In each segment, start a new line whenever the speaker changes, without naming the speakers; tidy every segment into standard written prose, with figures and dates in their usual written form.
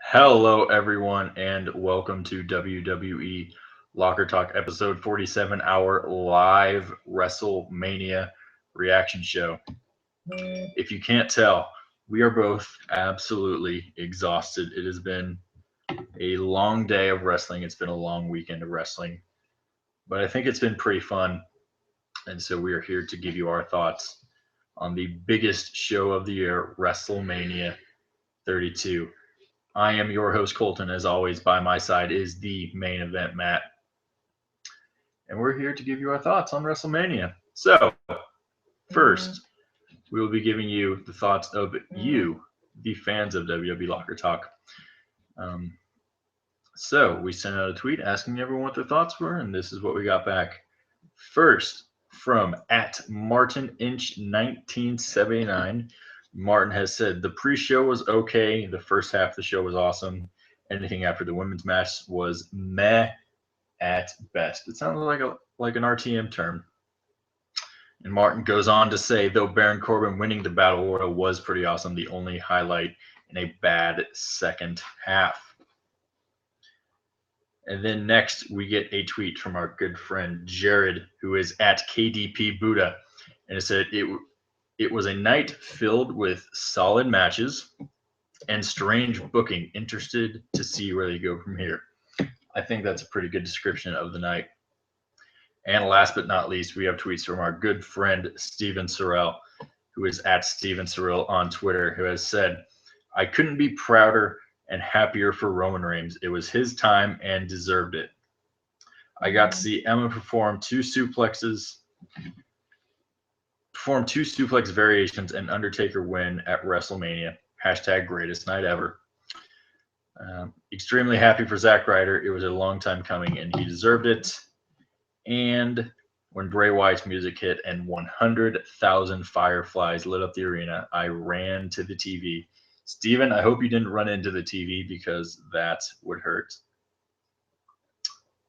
Hello, everyone, and welcome to WWE Locker Talk episode 47, our live WrestleMania reaction show. If you can't tell, we are both absolutely exhausted. It has been a long day of wrestling, it's been a long weekend of wrestling, but I think it's been pretty fun. And so we are here to give you our thoughts on the biggest show of the year, WrestleMania 32. I am your host, Colton. As always, by my side is the main event, Matt. And we're here to give you our thoughts on WrestleMania. So, first, we will be giving you the thoughts of you, the fans of WWE Locker Talk. Um, so, we sent out a tweet asking everyone what their thoughts were, and this is what we got back. First, from at Martin Inch 1979, Martin has said the pre-show was okay. The first half of the show was awesome. Anything after the women's match was meh at best. It sounds like an RTM term. And Martin goes on to say, though Baron Corbin winning the Battle Royal was pretty awesome, the only highlight in a bad second half. And then next, we get a tweet from our good friend Jared, who is at KDP Buddha. And it said, it was a night filled with solid matches and strange booking. Interested to see where they go from here. I think that's a pretty good description of the night. And last but not least, we have tweets from our good friend Steven Sorrell, who is at Steven Sorrell on Twitter, who has said, I couldn't be prouder and happier for Roman Reigns. It was his time and deserved it. I got to see Emma perform two suplex variations and Undertaker win at WrestleMania. Hashtag greatest night ever. Extremely happy for Zack Ryder. It was a long time coming and he deserved it. And when Bray Wyatt's music hit and 100,000 fireflies lit up the arena, I ran to the TV. Steven, I hope you didn't run into the TV because that would hurt.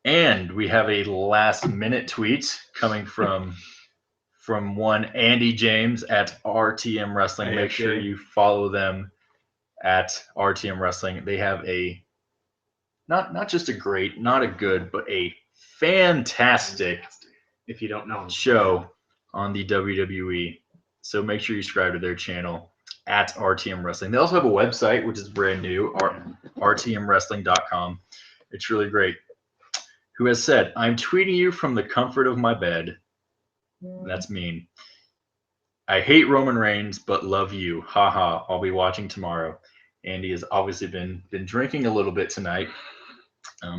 And we have a last minute tweet coming from one Andy James at RTM Wrestling. Make sure you follow them at RTM Wrestling. They have a not just a great, not a good, but a fantastic,
if you don't know,
show on the WWE. So make sure you subscribe to their channel at RTM Wrestling. They also have a website, which is brand new, rtmwrestling.com. It's really great. Who has said, I'm tweeting you from the comfort of my bed. That's mean. I hate Roman Reigns, but love you. Haha. I'll be watching tomorrow. Andy has obviously been drinking a little bit tonight,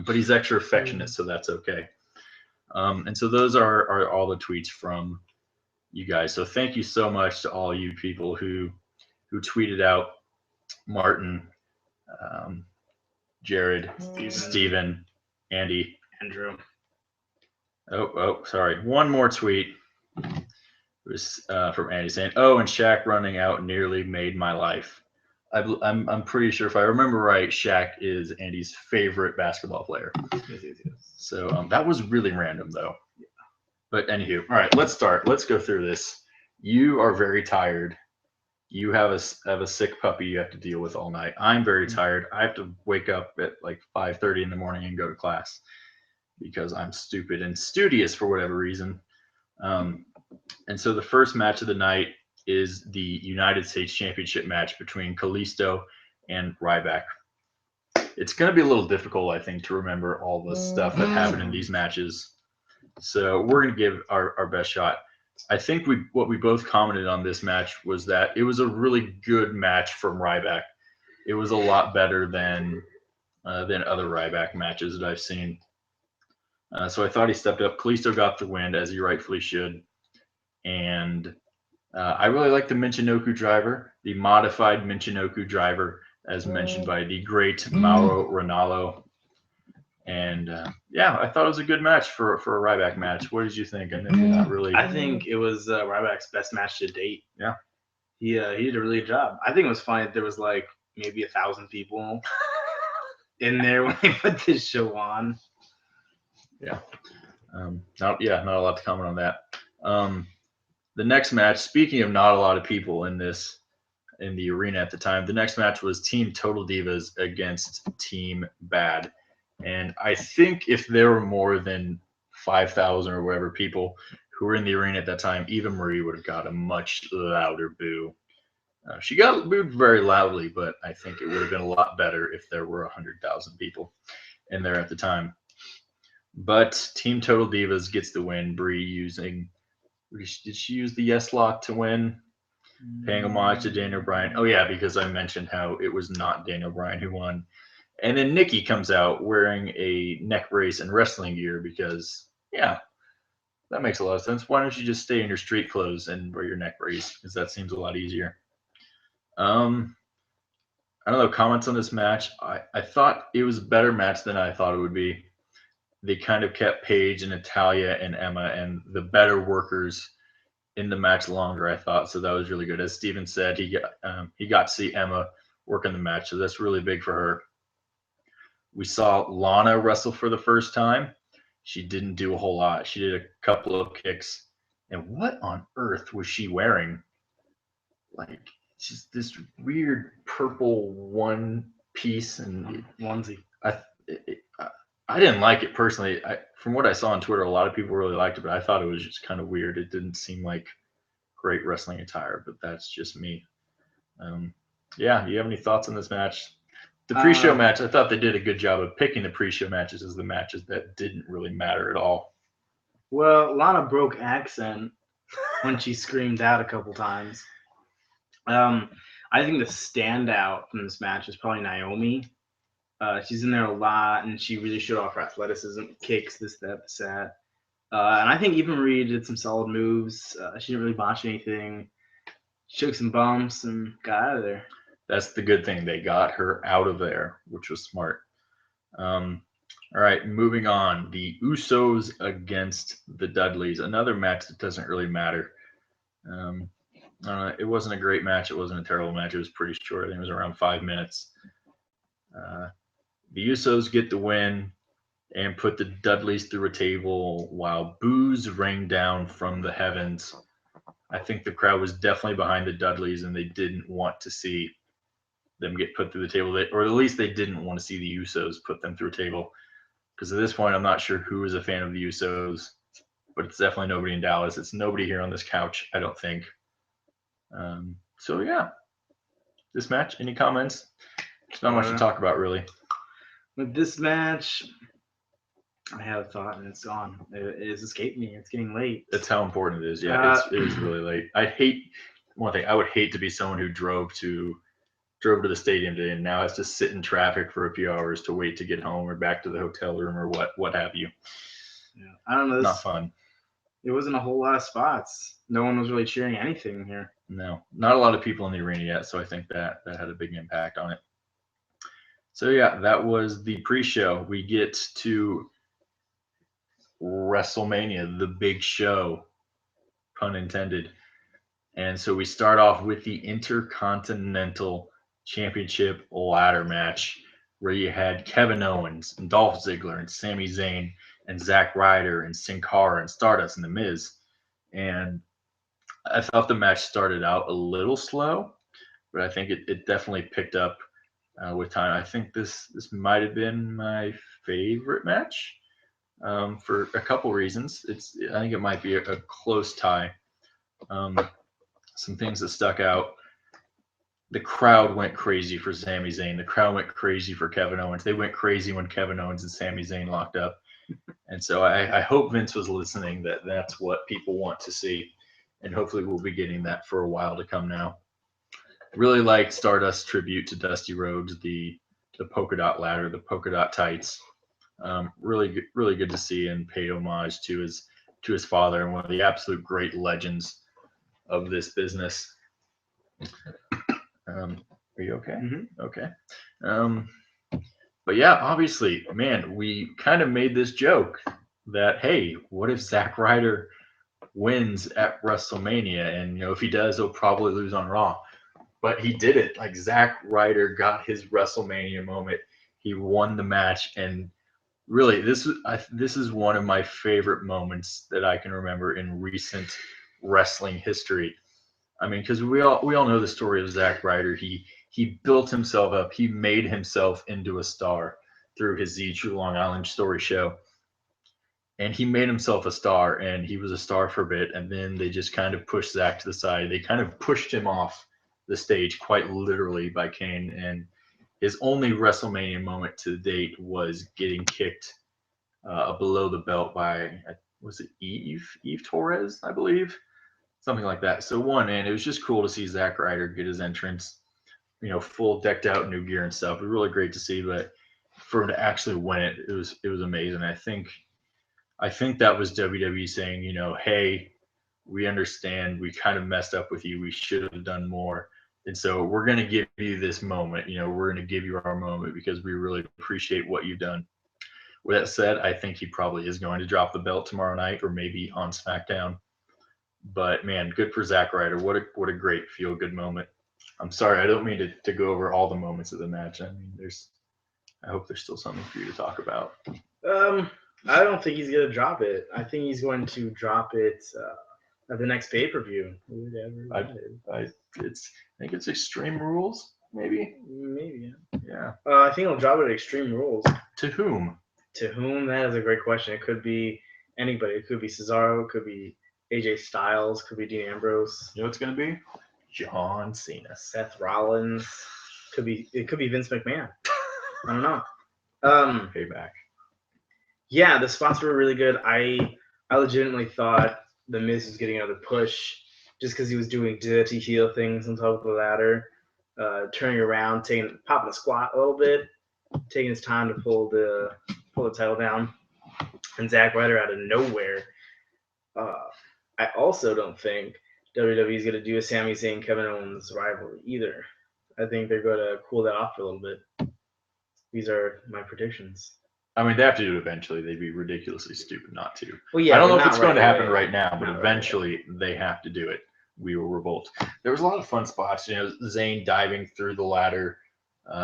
but he's extra affectionate, so that's okay. And so those are all the tweets from you guys. So thank you so much to all you people who tweeted out Martin, Jared, Steven, Andy,
Andrew.
Oh, sorry. One more tweet. It was from Andy saying, "Oh, and Shaq running out nearly made my life." I'm pretty sure if I remember right, Shaq is Andy's favorite basketball player.
Yes.
So that was really random though. Yeah. But anywho, all right, let's start. Let's go through this. You are very tired. You have a sick puppy you have to deal with all night. I'm very tired. I have to wake up at like 5:30 in the morning and go to class because I'm stupid and studious for whatever reason. And so the first match of the night is the United States Championship match between Kalisto and Ryback. It's going to be a little difficult, I think, to remember all the stuff that happened in these matches. So we're going to give our best shot. I think what we both commented on this match was that it was a really good match from Ryback. It was a lot better than other Ryback matches that I've seen. So I thought he stepped up. Kalisto got the win, as he rightfully should. And I really like the Michinoku driver, the modified Michinoku driver, as mentioned by the great Mauro Ranallo. And yeah, I thought it was a good match for a Ryback match. What did you think? I know you're not really.
I think it was Ryback's best match to date.
Yeah.
He did a really good job. I think it was funny that there was like maybe 1,000 people in there when they put this show on.
Yeah. Not a lot to comment on that. The next match, speaking of not a lot of people in this, in the arena at the time. The next match was Team Total Divas against Team Bad. And I think if there were more than 5,000 or whatever people who were in the arena at that time, Eva Marie would have got a much louder boo. She got booed very loudly, but I think it would have been a lot better if there were 100,000 people in there at the time. But Team Total Divas gets the win. Brie using, did she use the Yes Lock to win? Paying homage to Daniel Bryan. Oh yeah, because I mentioned how it was not Daniel Bryan who won. And then Nikki comes out wearing a neck brace and wrestling gear because yeah, that makes a lot of sense. Why don't you just stay in your street clothes and wear your neck brace? Because that seems a lot easier. Um, I don't know, comments on this match. I thought it was a better match than I thought it would be. They kind of kept Paige and Natalia and Emma and the better workers in the match longer, I thought. So that was really good. As Steven said, he got to see Emma work in the match, so that's really big for her. We saw Lana wrestle for the first time. She didn't do a whole lot. She did a couple of kicks. And what on earth was she wearing? Like just this weird purple one piece and
onesie.
I I didn't like it personally. From what I saw on Twitter, a lot of people really liked it, but I thought it was just kind of weird. It didn't seem like great wrestling attire, but that's just me. Um, yeah, you have any thoughts on this match? The pre-show match, I thought they did a good job of picking the pre-show matches as the matches that didn't really matter at all.
Well, Lana broke accent when she screamed out a couple times. I think the standout from this match is probably Naomi. She's in there a lot, and she really showed off her athleticism, kicks, this, that. And I think Eva Marie did some solid moves. She didn't really botch anything. She took some bumps and got out of there.
That's the good thing. They got her out of there, which was smart. All right, moving on. The Usos against the Dudleys. Another match that doesn't really matter. It wasn't a great match. It wasn't a terrible match. It was pretty short. I think it was around 5 minutes. The Usos get the win and put the Dudleys through a table while boos rain down from the heavens. I think the crowd was definitely behind the Dudleys and they didn't want to see them get put through the table, or at least they didn't want to see the Usos put them through a table. Because at this point, I'm not sure who is a fan of the Usos, but it's definitely nobody in Dallas. It's nobody here on this couch, I don't think. So yeah, this match. Any comments? There's not much to talk about, really.
With this match, I had a thought and it's gone. It has escaped me. It's getting late.
That's how important it is. Yeah, it is really late. I would hate to be someone who drove to the stadium today and now has to sit in traffic for a few hours to wait to get home or back to the hotel room or what have you.
Yeah, I don't know.
Not fun.
It wasn't a whole lot of spots. No one was really cheering anything here.
No, not a lot of people in the arena yet, so I think that had a big impact on it. So yeah, that was the pre-show. We get to WrestleMania, the big show, pun intended. And so we start off with the Intercontinental Championship ladder match where you had Kevin Owens and Dolph Ziggler and Sami Zayn and Zack Ryder and Sin Cara and Stardust and The Miz. And I thought the match started out a little slow, but I think it definitely picked up with time. I think this might have been my favorite match for a couple reasons. I think it might be a close tie. Some things that stuck out. The crowd went crazy for Sami Zayn. The crowd went crazy for Kevin Owens. They went crazy when Kevin Owens and Sami Zayn locked up. And so I hope Vince was listening that that's what people want to see. And hopefully we'll be getting that for a while to come now. Really liked Stardust's tribute to Dusty Rhodes, the polka dot ladder, the polka dot tights. Really good to see, and paid homage to his father and one of the absolute great legends of this business. Are you okay?
Mm-hmm.
Okay. But yeah, obviously, man, we kind of made this joke that, hey, what if Zack Ryder wins at WrestleMania? And, if he does, he'll probably lose on Raw. But he did it. Like, Zack Ryder got his WrestleMania moment. He won the match. And really, this is one of my favorite moments that I can remember in recent wrestling history. I mean, because we all know the story of Zack Ryder. He built himself up. He made himself into a star through his Z True Long Island Story show, and he made himself a star. And he was a star for a bit, and then they just kind of pushed Zack to the side. They kind of pushed him off the stage, quite literally, by Kane. And his only WrestleMania moment to date was getting kicked below the belt by was it Eve Torres, I believe, something like that. So one, and it was just cool to see Zack Ryder get his entrance, full decked out new gear and stuff. It was really great to see, but for him to actually win it, it was amazing. I think that was WWE saying, hey, we understand we kind of messed up with you. We should have done more. And so we're going to give you this moment. We're going to give you our moment because we really appreciate what you've done. With that said, I think he probably is going to drop the belt tomorrow night or maybe on SmackDown. But man, good for Zack Ryder. What a great feel good moment. I'm sorry, I don't mean to go over all the moments of the match. I mean, I hope there's still something for you to talk about.
I don't think he's gonna drop it. I think he's going to drop it at the next pay-per-view.
I think it's Extreme Rules, maybe.
Maybe.
Yeah.
I think he'll drop it at Extreme Rules.
To whom?
To whom? That is a great question. It could be anybody. It could be Cesaro. It could be AJ Styles. It could be Dean Ambrose.
You know what it's gonna be? John Cena.
Seth Rollins. It could be Vince McMahon. I don't know.
Payback.
Yeah, the spots were really good. I legitimately thought The Miz was getting another push just because he was doing dirty heel things on top of the ladder, turning around, popping a squat a little bit, taking his time to pull the title down, and Zack Ryder out of nowhere. I also don't think WWE is going to do a Sami Zayn Kevin Owens rivalry either. I think they're going to cool that off for a little bit. These are my predictions.
I mean, they have to do it eventually. They'd be ridiculously stupid not to.
Well, yeah,
I don't know
but
if it's
not
going to
right
happen
away.
right now, but
Not right
eventually they have to do it. We will revolt. There was a lot of fun spots. Zayn diving through the ladder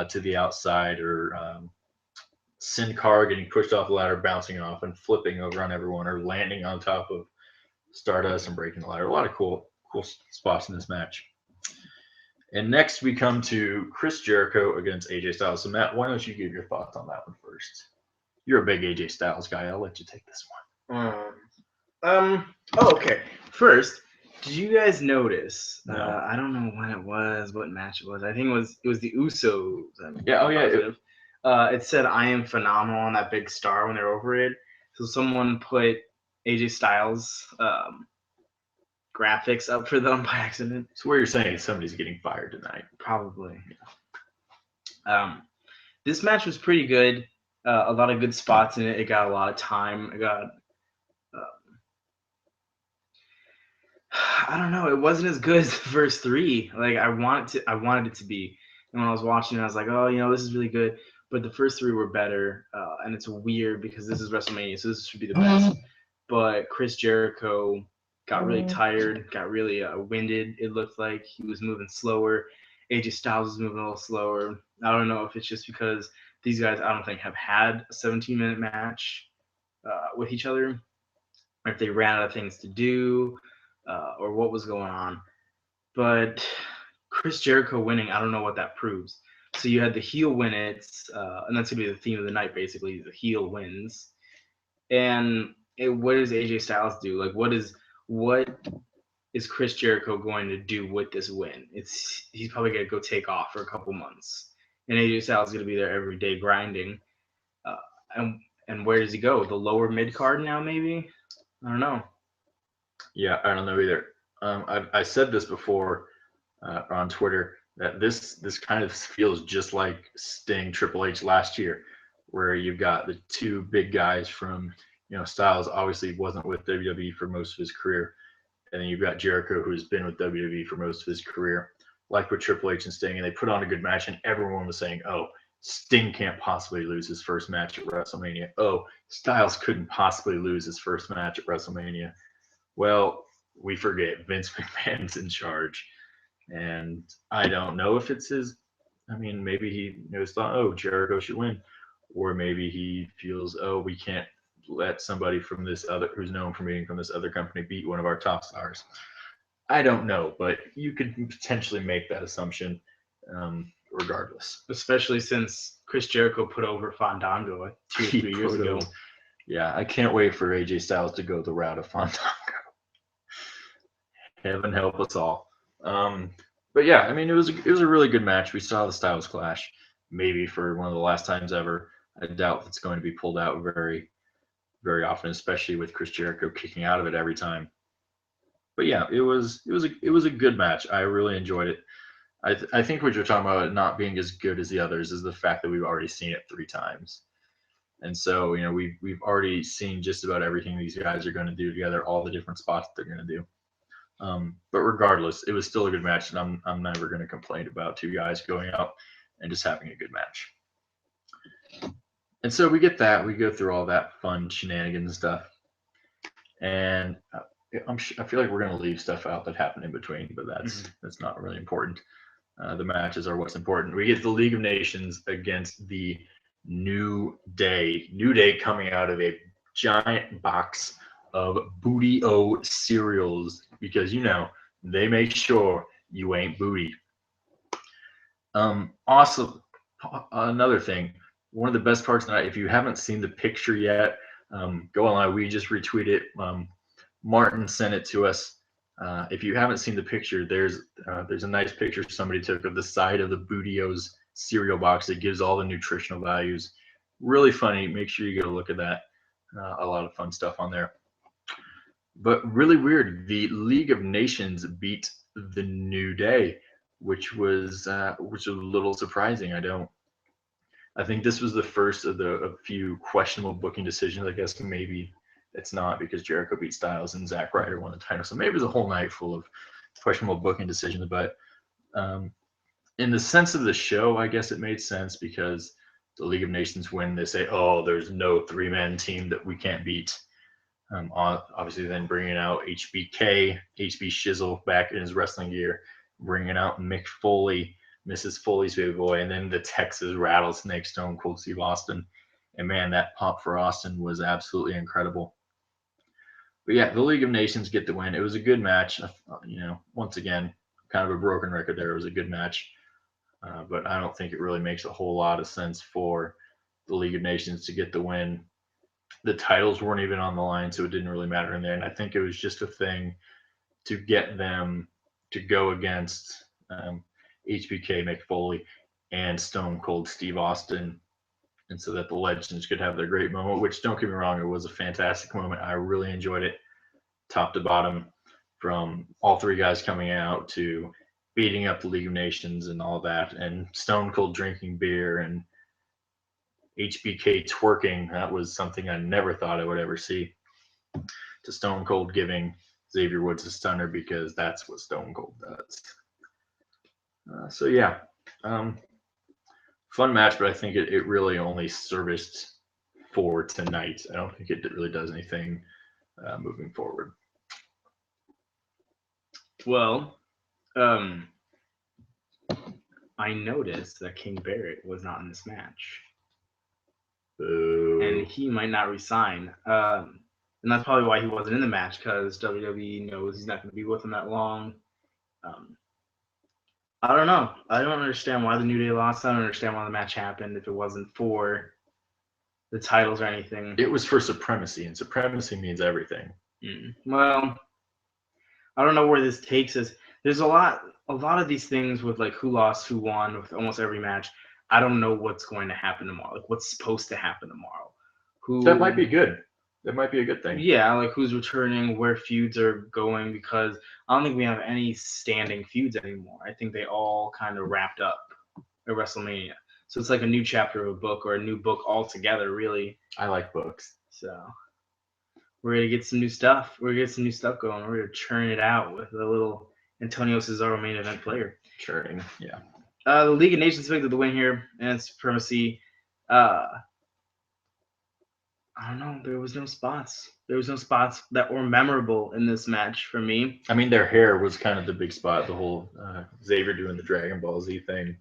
to the outside, or Sin Cara getting pushed off the ladder, bouncing off and flipping over on everyone, or landing on top of Stardust and breaking the ladder. A lot of cool spots in this match. And next we come to Chris Jericho against AJ Styles. So Matt, why don't you give your thoughts on that one first? You're a big AJ Styles guy. I'll let you take this one.
Oh, okay. First, did you guys notice?
No.
I don't know when it was, what match it was. I think it was the Usos.
Yeah. Oh yeah.
It said "I am phenomenal" on that big star when they're over it. So someone put AJ Styles graphics up for them by accident.
So what you're saying is somebody's getting fired tonight.
Probably. This match was pretty good. A lot of good spots in it. It got a lot of time. It got. I don't know. It wasn't as good as the first three. Like I wanted it to be. And when I was watching it, I was like, oh, this is really good. But the first three were better. And it's weird because this is WrestleMania, so this should be the best. But Chris Jericho got really tired, got really winded. It looked like he was moving slower. AJ Styles was moving a little slower. I don't know if it's just because these guys, I don't think, have had a 17-minute match with each other, or if they ran out of things to do, or what was going on. But Chris Jericho winning, I don't know what that proves. So you had the heel win it, and that's going to be the theme of the night, basically. The heel wins. And what does AJ Styles do? Like, what is Chris Jericho going to do with this win? He's probably going to go take off for a couple months. And AJ Styles is going to be there every day grinding. And where does he go? The lower mid card now, maybe? I don't know.
Yeah, I don't know either. I said this before on Twitter that this kind of feels just like Sting Triple H last year, where you've got the two big guys from, Styles obviously wasn't with WWE for most of his career, and then you've got Jericho, who's been with WWE for most of his career, like with Triple H and Sting, and they put on a good match, and everyone was saying, oh, Sting can't possibly lose his first match at WrestleMania. Oh, Styles couldn't possibly lose his first match at WrestleMania. Well, we forget Vince McMahon's in charge, and I don't know if it's his. I mean, maybe he thought, oh, Jericho should win, or maybe he feels, oh, we can't let somebody from this other, who's known for being from this other company, beat one of our top stars. I don't know, but you could potentially make that assumption, regardless.
Especially since Chris Jericho put over Fandango 2 or 3 years
put
ago.
over- Yeah, I can't wait for AJ Styles to go the route of Fandango. Heaven help us all. But yeah, I mean, it was a really good match. We saw the Styles Clash, maybe for one of the last times ever. I doubt it's going to be pulled out very, very often, especially with Chris Jericho kicking out of it every time. But yeah, it was a good match. I really enjoyed it. I think what you're talking about it not being as good as the others is the fact that we've already seen it 3 times. And so, we've already seen just about everything these guys are going to do together, all the different spots they're going to do. But regardless, it was still a good match, and I'm never going to complain about 2 guys going out and just having a good match. And so we get that, we go through all that fun shenanigans and stuff, and I feel like we're going to leave stuff out that happened in between, but that's not really important. The matches are what's important. We get the League of Nations against the New Day. New Day coming out of a giant box of Booty O cereals because they make sure you ain't booty. Awesome. Another thing, one of the best parts tonight. If you haven't seen the picture yet, go online. We just retweeted. Martin sent it to us. If you haven't seen the picture, there's a nice picture somebody took of the side of the Bootio's cereal box. It gives all the nutritional values. Really funny. Make sure you go look at that. A lot of fun stuff on there. But really weird. The League of Nations beat the New Day, which was a little surprising. I think this was the first of a few questionable booking decisions. I guess maybe it's not because Jericho beat Styles and Zack Ryder won the title. So maybe it was a whole night full of questionable booking decisions. But in the sense of the show, I guess it made sense because the League of Nations win. They say, oh, there's no 3-man team that we can't beat. Obviously, then bringing out HBK, HB Shizzle back in his wrestling gear, bringing out Mick Foley, Mrs. Foley's baby boy, and then the Texas Rattlesnake, Stone Cold Steve Austin. And man, that pop for Austin was absolutely incredible. But yeah, the League of Nations get the win. It was a good match. Once again, kind of a broken record there. It was a good match. But I don't think it really makes a whole lot of sense for the League of Nations to get the win. The titles weren't even on the line, so it didn't really matter in there. And I think it was just a thing to get them to go against HBK, Mick Foley, and Stone Cold Steve Austin, and so that the legends could have their great moment, which, don't get me wrong, it was a fantastic moment. I really enjoyed it, top to bottom, from all 3 guys coming out to beating up the League of Nations and all that, and Stone Cold drinking beer and HBK twerking. That was something I never thought I would ever see. To Stone Cold giving Xavier Woods a stunner because that's what Stone Cold does. So yeah, fun match, but I think it really only serviced for tonight. I don't think it really does anything moving forward.
Well, I noticed that King Barrett was not in this match.
Boo.
And he might not resign. And that's probably why he wasn't in the match, because WWE knows he's not going to be with them that long. I don't know. I don't understand why the New Day lost. I don't understand why the match happened if it wasn't for the titles or anything.
It was for supremacy, and supremacy means everything.
Well, I don't know where this takes us. There's a lot of these things with like who lost, who won with almost every match. I don't know what's going to happen tomorrow. Like what's supposed to happen tomorrow.
That might be good. That might be a good thing.
Yeah, like who's returning, where feuds are going, because I don't think we have any standing feuds anymore. I think they all kind of wrapped up at WrestleMania. So it's like a new chapter of a book, or a new book altogether, really.
I like books.
So we're going to get some new stuff. We're going to get some new stuff going. We're going to churn it out with a little Antonio Cesaro main event player.
Churning, yeah.
The League of Nations picked up the win here, and supremacy. I don't know. There was no spots. There was no spots that were memorable in this match for me.
I mean, their hair was kind of the big spot. The whole Xavier doing the Dragon Ball Z thing,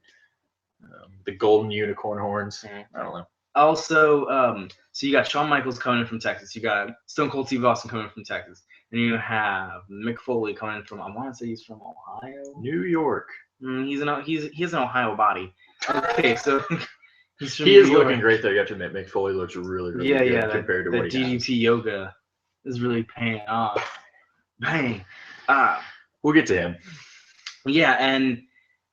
the golden unicorn horns. I don't know.
Also, so you got Shawn Michaels coming in from Texas. You got Stone Cold Steve Austin coming in from Texas. and you have Mick Foley coming from, I want to say he's from Ohio.
New York.
He has an Ohio body. Okay, so he's from
He
New
is
York.
looking great though. You have to admit, Mick Foley looks really, really
Yeah,
good
yeah.
compared to
that
what he
DDT
has.
yoga is really paying off. Bang.
We'll get to him.
Yeah, and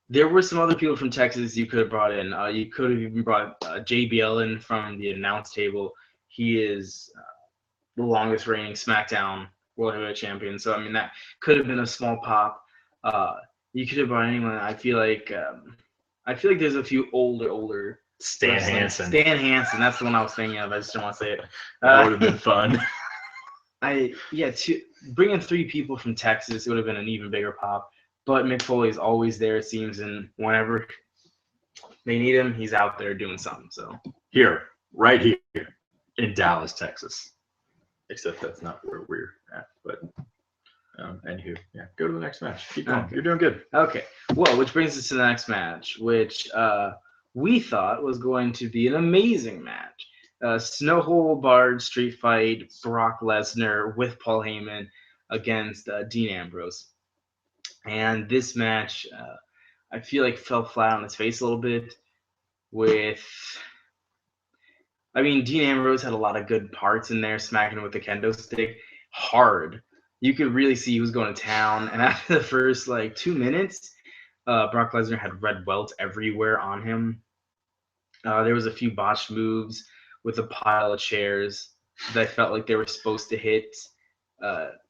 there were some other people from Texas you could have brought in. You could have even brought JBL in from the announce table. He is the longest reigning SmackDown World Heavyweight Champion. So I mean that could have been a small pop. You could have brought anyone. I feel like there's a few older.
Stan Hansen.
Stan Hansen. That's the one I was thinking of. I just don't want to say it.
That would have been fun.
Bringing 3 people from Texas, it would have been an even bigger pop. But Mick Foley is always there, it seems, and whenever they need him, he's out there doing something. So
right here in Dallas, Texas. Except that's not where we're at. But anywho, yeah, go to the next match. Keep going. Okay. You're doing good.
Okay. Well, which brings us to the next match, which we thought was going to be an amazing match. Snowhole Barge Street Fight, Brock Lesnar with Paul Heyman against Dean Ambrose. And this match, I feel like fell flat on its face a little bit Dean Ambrose had a lot of good parts in there, smacking him with the kendo stick hard. You could really see he was going to town. And after the first 2 minutes, Brock Lesnar had red welts everywhere on him. There was a few botched moves with a pile of chairs that I felt like they were supposed to hit.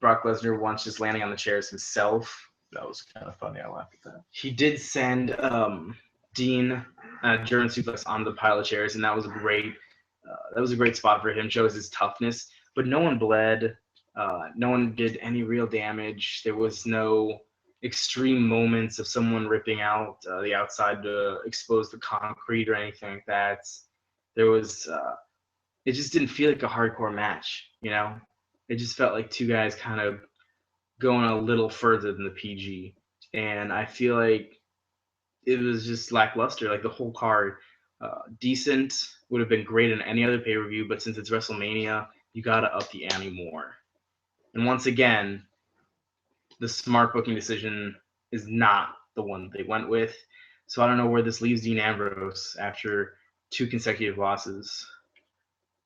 Brock Lesnar once just landing on the chairs himself.
That was kind of funny. I laughed at that.
He did send Dean German suplex on the pile of chairs, and that was a great spot for him. Shows his toughness, but no one bled. No one did any real damage. There was no extreme moments of someone ripping out the outside to expose the concrete or anything like that. There was. It just didn't feel like a hardcore match. It just felt like 2 guys kind of going a little further than the PG, and I feel like it was just lackluster. Like the whole card, decent, would have been great in any other pay-per-view, but since it's WrestleMania, you gotta up the ante more. And once again, the smart booking decision is not the one they went with. So I don't know where this leaves Dean Ambrose after 2 consecutive losses.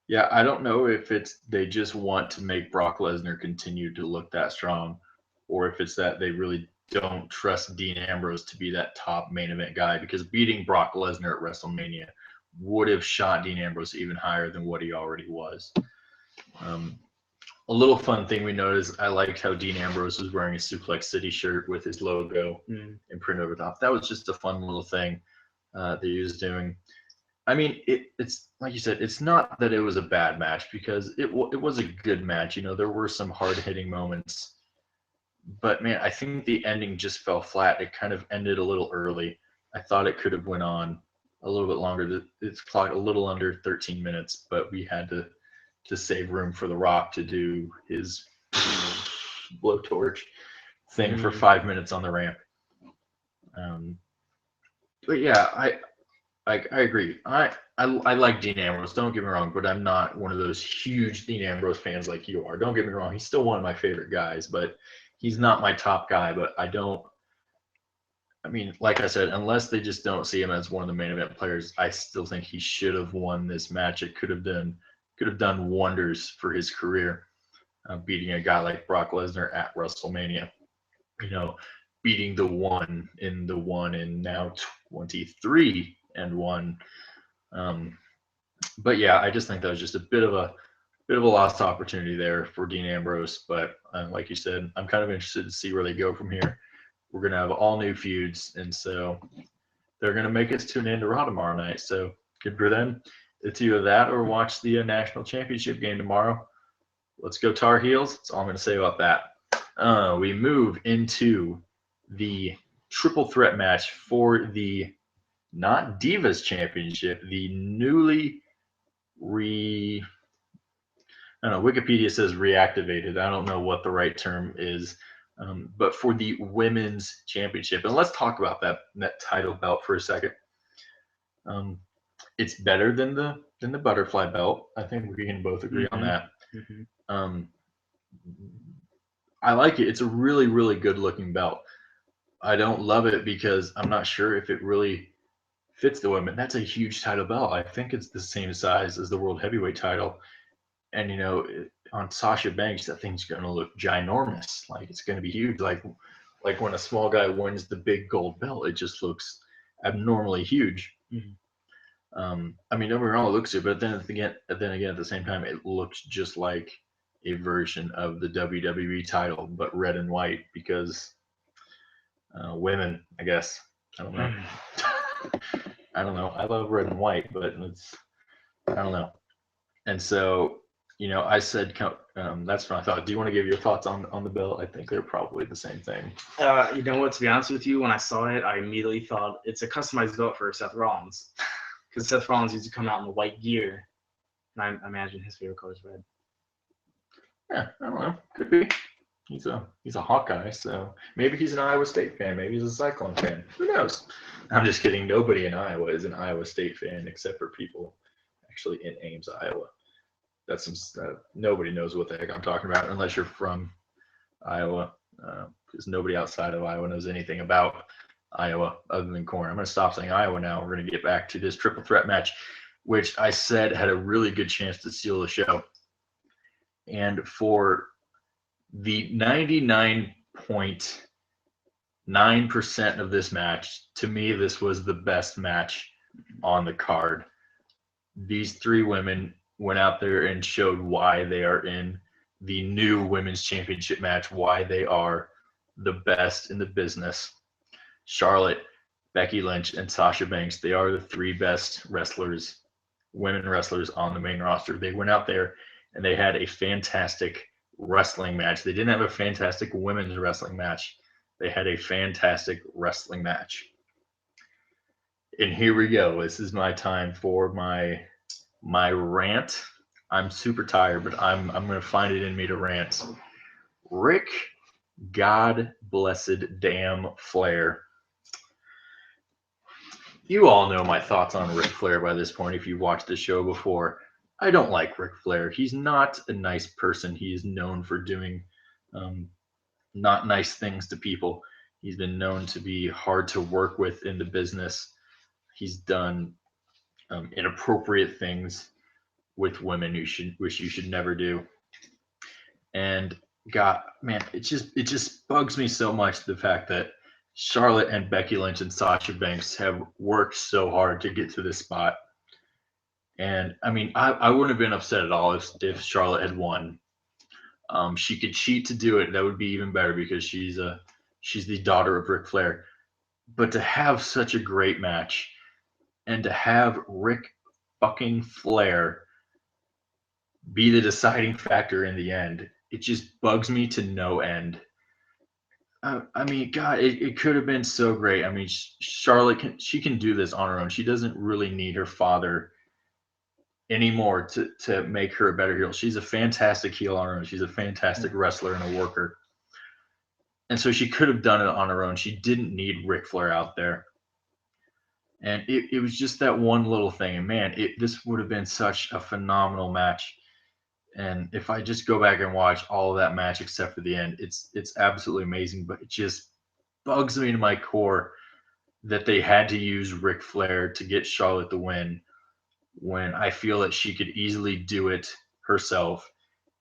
Yeah, I don't know if they just want to make Brock Lesnar continue to look that strong, or if it's that they really don't trust Dean Ambrose to be that top main event guy, because beating Brock Lesnar at WrestleMania would have shot Dean Ambrose even higher than what he already was. A little fun thing we noticed, I liked how Dean Ambrose was wearing a Suplex City shirt with his logo imprinted over top. That was just a fun little thing that he was doing. I mean, it's like you said, it's not that it was a bad match, because it was a good match. There were some hard-hitting moments. But, man, I think the ending just fell flat. It kind of ended a little early. I thought it could have went on a little bit longer. It's clocked a little under 13 minutes, but we had to save room for The Rock to do his blowtorch thing for 5 minutes on the ramp. But yeah, I agree. I like Dean Ambrose. Don't get me wrong, but I'm not one of those huge Dean Ambrose fans like you are. Don't get me wrong. He's still one of my favorite guys, but he's not my top guy. But like I said, unless they just don't see him as one of the main event players, I still think he should have won this match. It could have done wonders for his career, beating a guy like Brock Lesnar at WrestleMania. Beating the one in now 23 and 1. But yeah, I just think that was just a bit of a lost opportunity there for Dean Ambrose. But like you said, I'm kind of interested to see where they go from here. We're gonna have all new feuds, and so they're gonna make us tune in to Raw tomorrow night. So good for them. It's either that or watch the national championship game tomorrow. Let's go Tar Heels. That's all I'm gonna say about that. We move into the triple threat match for the not Divas Championship, the newly Wikipedia says reactivated. I don't know what the right term is, but for the Women's Championship. And let's talk about that title belt for a second. It's better than the butterfly belt. I think we can both agree on that. I like it. It's a really, really good looking belt. I don't love it because I'm not sure if it really fits the women. That's a huge title belt. I think it's the same size as the world heavyweight title. And on Sasha Banks, that thing's going to look ginormous. Like it's going to be huge. Like when a small guy wins the big gold belt, it just looks abnormally huge.
Mhm.
I mean, don't get me wrong, it looks good, but then again, at the same time, it looks just like a version of the WWE title, but red and white because women, I guess. I don't know. I don't know. I love red and white, but I don't know. And so, I said that's what I thought. Do you want to give your thoughts on the bill? I think they're probably the same thing.
You know what? To be honest with you, when I saw it, I immediately thought it's a customized belt for Seth Rollins, because Seth Rollins used to come out in the white gear, and I imagine his favorite color is red.
Yeah, I don't know. Could be. He's a Hawkeye, so maybe he's an Iowa State fan. Maybe he's a Cyclone fan. Who knows? I'm just kidding. Nobody in Iowa is an Iowa State fan except for people actually in Ames, Iowa. That's nobody knows what the heck I'm talking about unless you're from Iowa, because nobody outside of Iowa knows anything about Iowa other than corn. I'm going to stop saying Iowa now. We're going to get back to this triple threat match, which I said had a really good chance to steal the show. And for the 99.9% of this match, to me, this was the best match on the card. These three women went out there and showed why they are in the new women's championship match, why they are the best in the business. Charlotte, Becky Lynch, and Sasha Banks, they are the three best wrestlers, women wrestlers on the main roster. They went out there and they had a fantastic wrestling match. They didn't have a fantastic women's wrestling match. They had a fantastic wrestling match. And here we go. This is my time for my rant. I'm super tired, but I'm gonna find it in me to rant. Rick, God blessed damn Flair. You all know my thoughts on Ric Flair by this point if you've watched the show before. I don't like Ric Flair. He's not a nice person. He is known for doing not nice things to people. He's been known to be hard to work with in the business. He's done inappropriate things with women which you should never do. And God, man, it just bugs me so much the fact that Charlotte and Becky Lynch and Sasha Banks have worked so hard to get to this spot. And I mean, I wouldn't have been upset at all if Charlotte had won. She could cheat to do it. That would be even better because she's the daughter of Ric Flair. But to have such a great match and to have Ric fucking Flair be the deciding factor in the end, it just bugs me to no end. I mean, God, it could have been so great. I mean, Charlotte can do this on her own. She doesn't really need her father anymore to make her a better heel. She's a fantastic heel on her own. She's a fantastic wrestler and a worker. And so she could have done it on her own. She didn't need Ric Flair out there. And it was just that one little thing. And man, this would have been such a phenomenal match. And if I just go back and watch all of that match except for the end, it's absolutely amazing. But it just bugs me to my core that they had to use Ric Flair to get Charlotte the win when I feel that she could easily do it herself.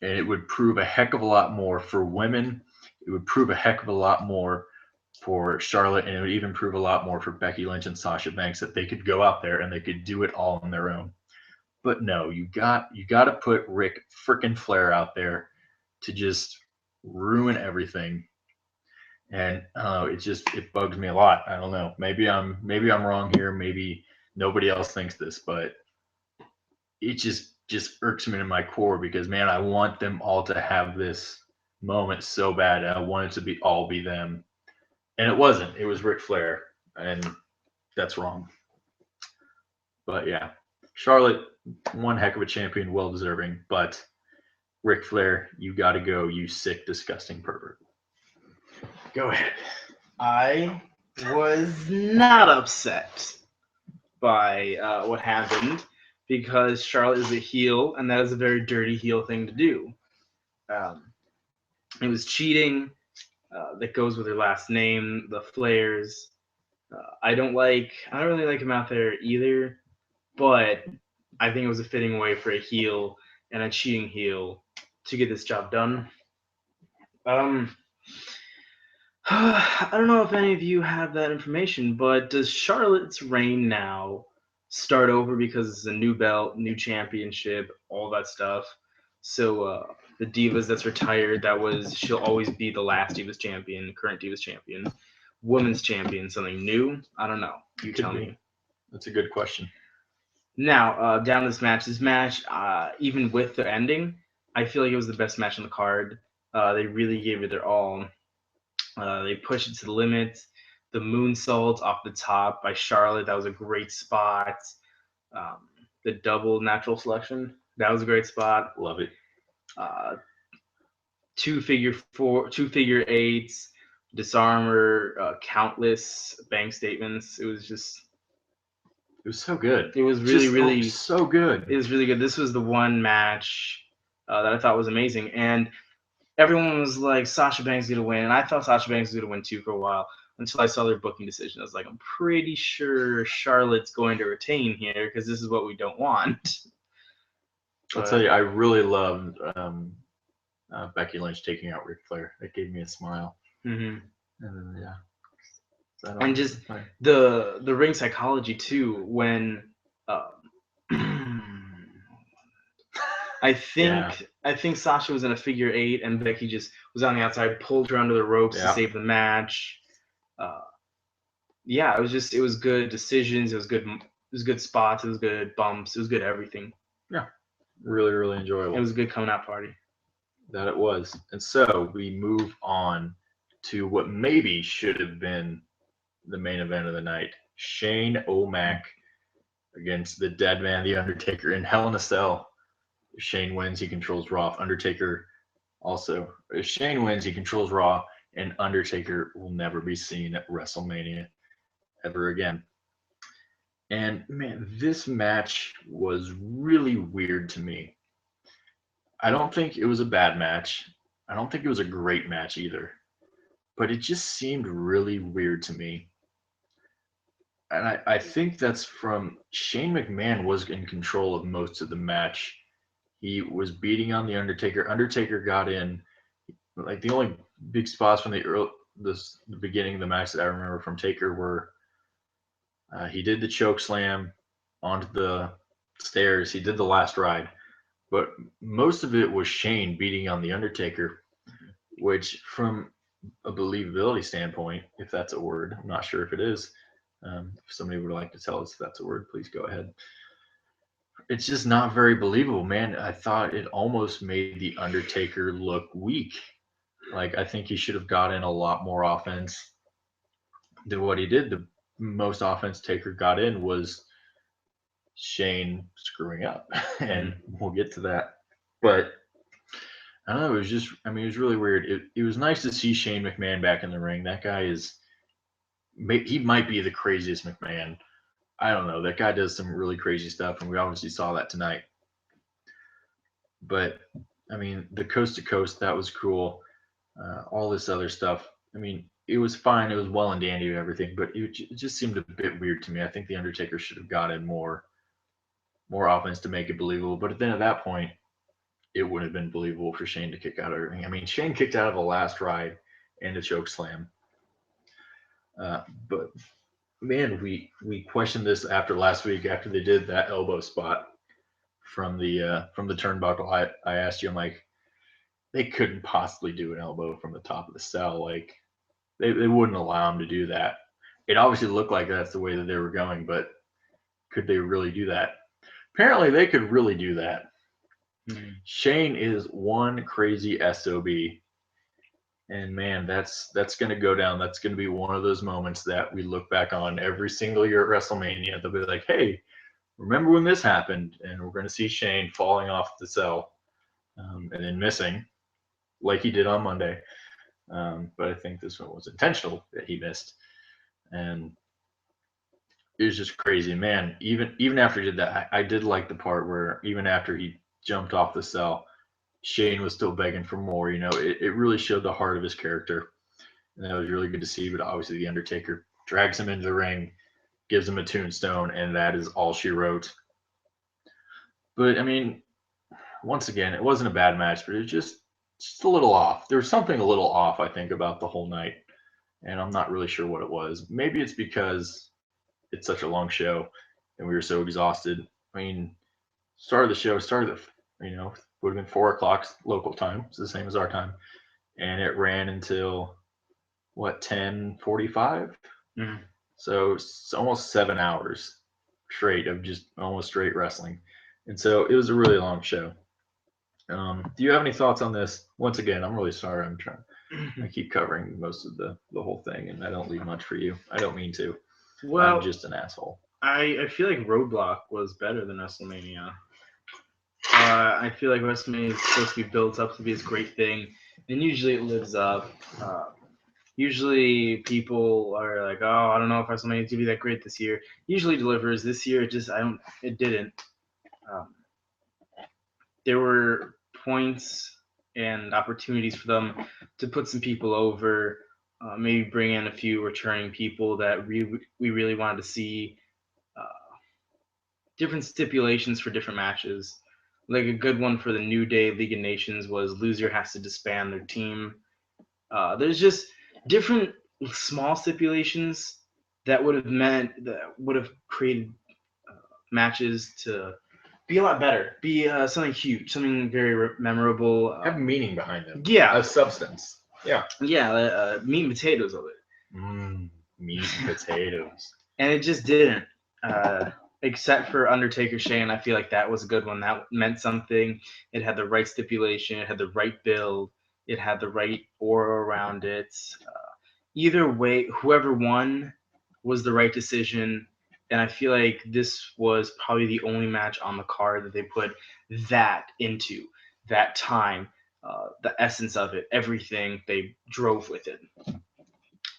And it would prove a heck of a lot more for women. It would prove a heck of a lot more for Charlotte, and it would even prove a lot more for Becky Lynch and Sasha Banks that they could go out there and they could do it all on their own. But no, you got to put Ric frickin' Flair out there to just ruin everything. And it bugs me a lot. I don't know. Maybe I'm wrong here. Maybe nobody else thinks this, but it just irks me to my core because man, I want them all to have this moment so bad. And I want it to be them. And it wasn't. It was Ric Flair. And that's wrong. But yeah. Charlotte, one heck of a champion, well deserving, but Ric Flair, you gotta go, you sick, disgusting pervert. Go ahead.
I was not upset by what happened because Charlotte is a heel, and that is a very dirty heel thing to do. Um, It was cheating. That goes with her last name, the Flares. I don't really like him out there either, but I think it was a fitting way for a heel and a cheating heel to get this job done. Um, I don't know if any of you have that information, but does Charlotte's reign now start over because it's a new belt, new championship, all that stuff? So the Divas that's retired, she'll always be the last Divas champion, current Divas champion, women's champion, something new? I don't know. You
Could
tell
be.
me.
That's a good question.
Now, down this match, even with the ending, I feel like it was the best match on the card. They really gave it their all. They pushed it to the limit. The moonsault off the top by Charlotte, that was a great spot. The double natural selection, that was a great spot.
Love it.
Uh, two figure eights, disarmor, countless bank statements. It
was so good.
It was really
so good.
It was really good. This was the one match that I thought was amazing, and everyone was like, Sasha Banks is gonna win, and I thought Sasha Banks was gonna win too for a while until I saw their booking decision. I was like, I'm pretty sure Charlotte's going to retain here because this is what we don't want.
I'll tell you, I really loved Becky Lynch taking out Ric Flair. It gave me a smile.
Mm-hmm.
And then,
And just the ring psychology too. When I think Sasha was in a figure eight and Becky just was on the outside, pulled her under the ropes to save the match. It was good decisions. It was good spots. It was good bumps. It was good everything.
Yeah, really, really enjoyable.
It was a good coming out party.
That it was. And so we move on to what maybe should have been the main event of the night. Shane O'Mac against the dead man, The Undertaker, in Hell in a Cell. If Shane wins, he controls Raw. Undertaker also. If Shane wins, he controls Raw, and Undertaker will never be seen at WrestleMania ever again. And man, this match was really weird to me. I don't think it was a bad match. I don't think it was a great match either. But it just seemed really weird to me. And I think that's from Shane McMahon was in control of most of the match. He was beating on the Undertaker. Undertaker got in. Like the only big spots from the beginning of the match that I remember from Taker were he did the choke slam onto the stairs. He did the last ride, but most of it was Shane beating on the Undertaker, which from a believability standpoint, if that's a word, I'm not sure if it is. If somebody would like to tell us if that's a word, please go ahead. It's just not very believable, man. I thought it almost made the Undertaker look weak. Like I think he should have got in a lot more offense than what he did. The most offense Taker got in was Shane screwing up, and we'll get to that. But I don't know. It was just, I mean, it was really weird. It was nice to see Shane McMahon back in the ring. That guy he might be the craziest McMahon. I don't know. That guy does some really crazy stuff, and we obviously saw that tonight. But I mean, the coast to coast, that was cool. All this other stuff. I mean, it was fine. It was well and dandy and everything, but it just seemed a bit weird to me. I think the Undertaker should have gotten more offense to make it believable. But then at that point, it would have been believable for Shane to kick out of everything. I mean, Shane kicked out of the last ride and a choke slam. But man, we questioned this after last week after they did that elbow spot from the turnbuckle. I asked you, I'm like, they couldn't possibly do an elbow from the top of the cell. Like they wouldn't allow him to do that. It obviously looked like that's the way that they were going, but could they really do that? Apparently, they could really do that. Mm-hmm. Shane is one crazy SOB. And man, that's going to go down. That's going to be one of those moments that we look back on every single year at WrestleMania. They'll be like, hey, remember when this happened? And we're going to see Shane falling off the cell and then missing like he did on Monday. But I think this one was intentional that he missed. And it was just crazy. Man, even after he did that, I did like the part where even after he jumped off the cell, Shane was still begging for more. It really showed the heart of his character, and that was really good to see. But obviously, the Undertaker drags him into the ring, gives him a tombstone, and that is all she wrote. But I mean, once again, it wasn't a bad match, but it was just a little off. There was something a little off, I think, about the whole night, and I'm not really sure what it was. Maybe it's because it's such a long show, and we were so exhausted. I mean, started at, would have been 4 o'clock local time. It's the same as our time, and it ran until what 10:45.
Mm.
So it's almost 7 hours straight of just almost straight wrestling, and so it was a really long show. Do you have any thoughts on this? Once again, I'm really sorry. I keep covering most of the whole thing, and I don't leave much for you. I don't mean to. I'm
Well,
just an asshole.
I feel like Roadblock was better than WrestleMania. I feel like WrestleMania is supposed to be built up to be this great thing, and usually it lives up. Usually people are like, "Oh, I don't know if WrestleMania is gonna be that great this year." Usually delivers. This year, it didn't. Um, there were points and opportunities for them to put some people over, maybe bring in a few returning people that we really wanted to see. Uh, Different stipulations for different matches. Like a good one for the New Day League of Nations was loser has to disband their team. There's just different small stipulations that would have created matches to be a lot better, be something huge, something very memorable.
Have meaning behind them.
Yeah,
A substance. Yeah.
meat and potatoes of it,
Meat and potatoes.
and it just didn't. Except for Undertaker Shane, I feel like that was a good one. That meant something. It had the right stipulation. It had the right build. It had the right aura around it. Either way, whoever won was the right decision. And I feel like this was probably the only match on the card that they put that into, that time, the essence of it, everything they drove with it.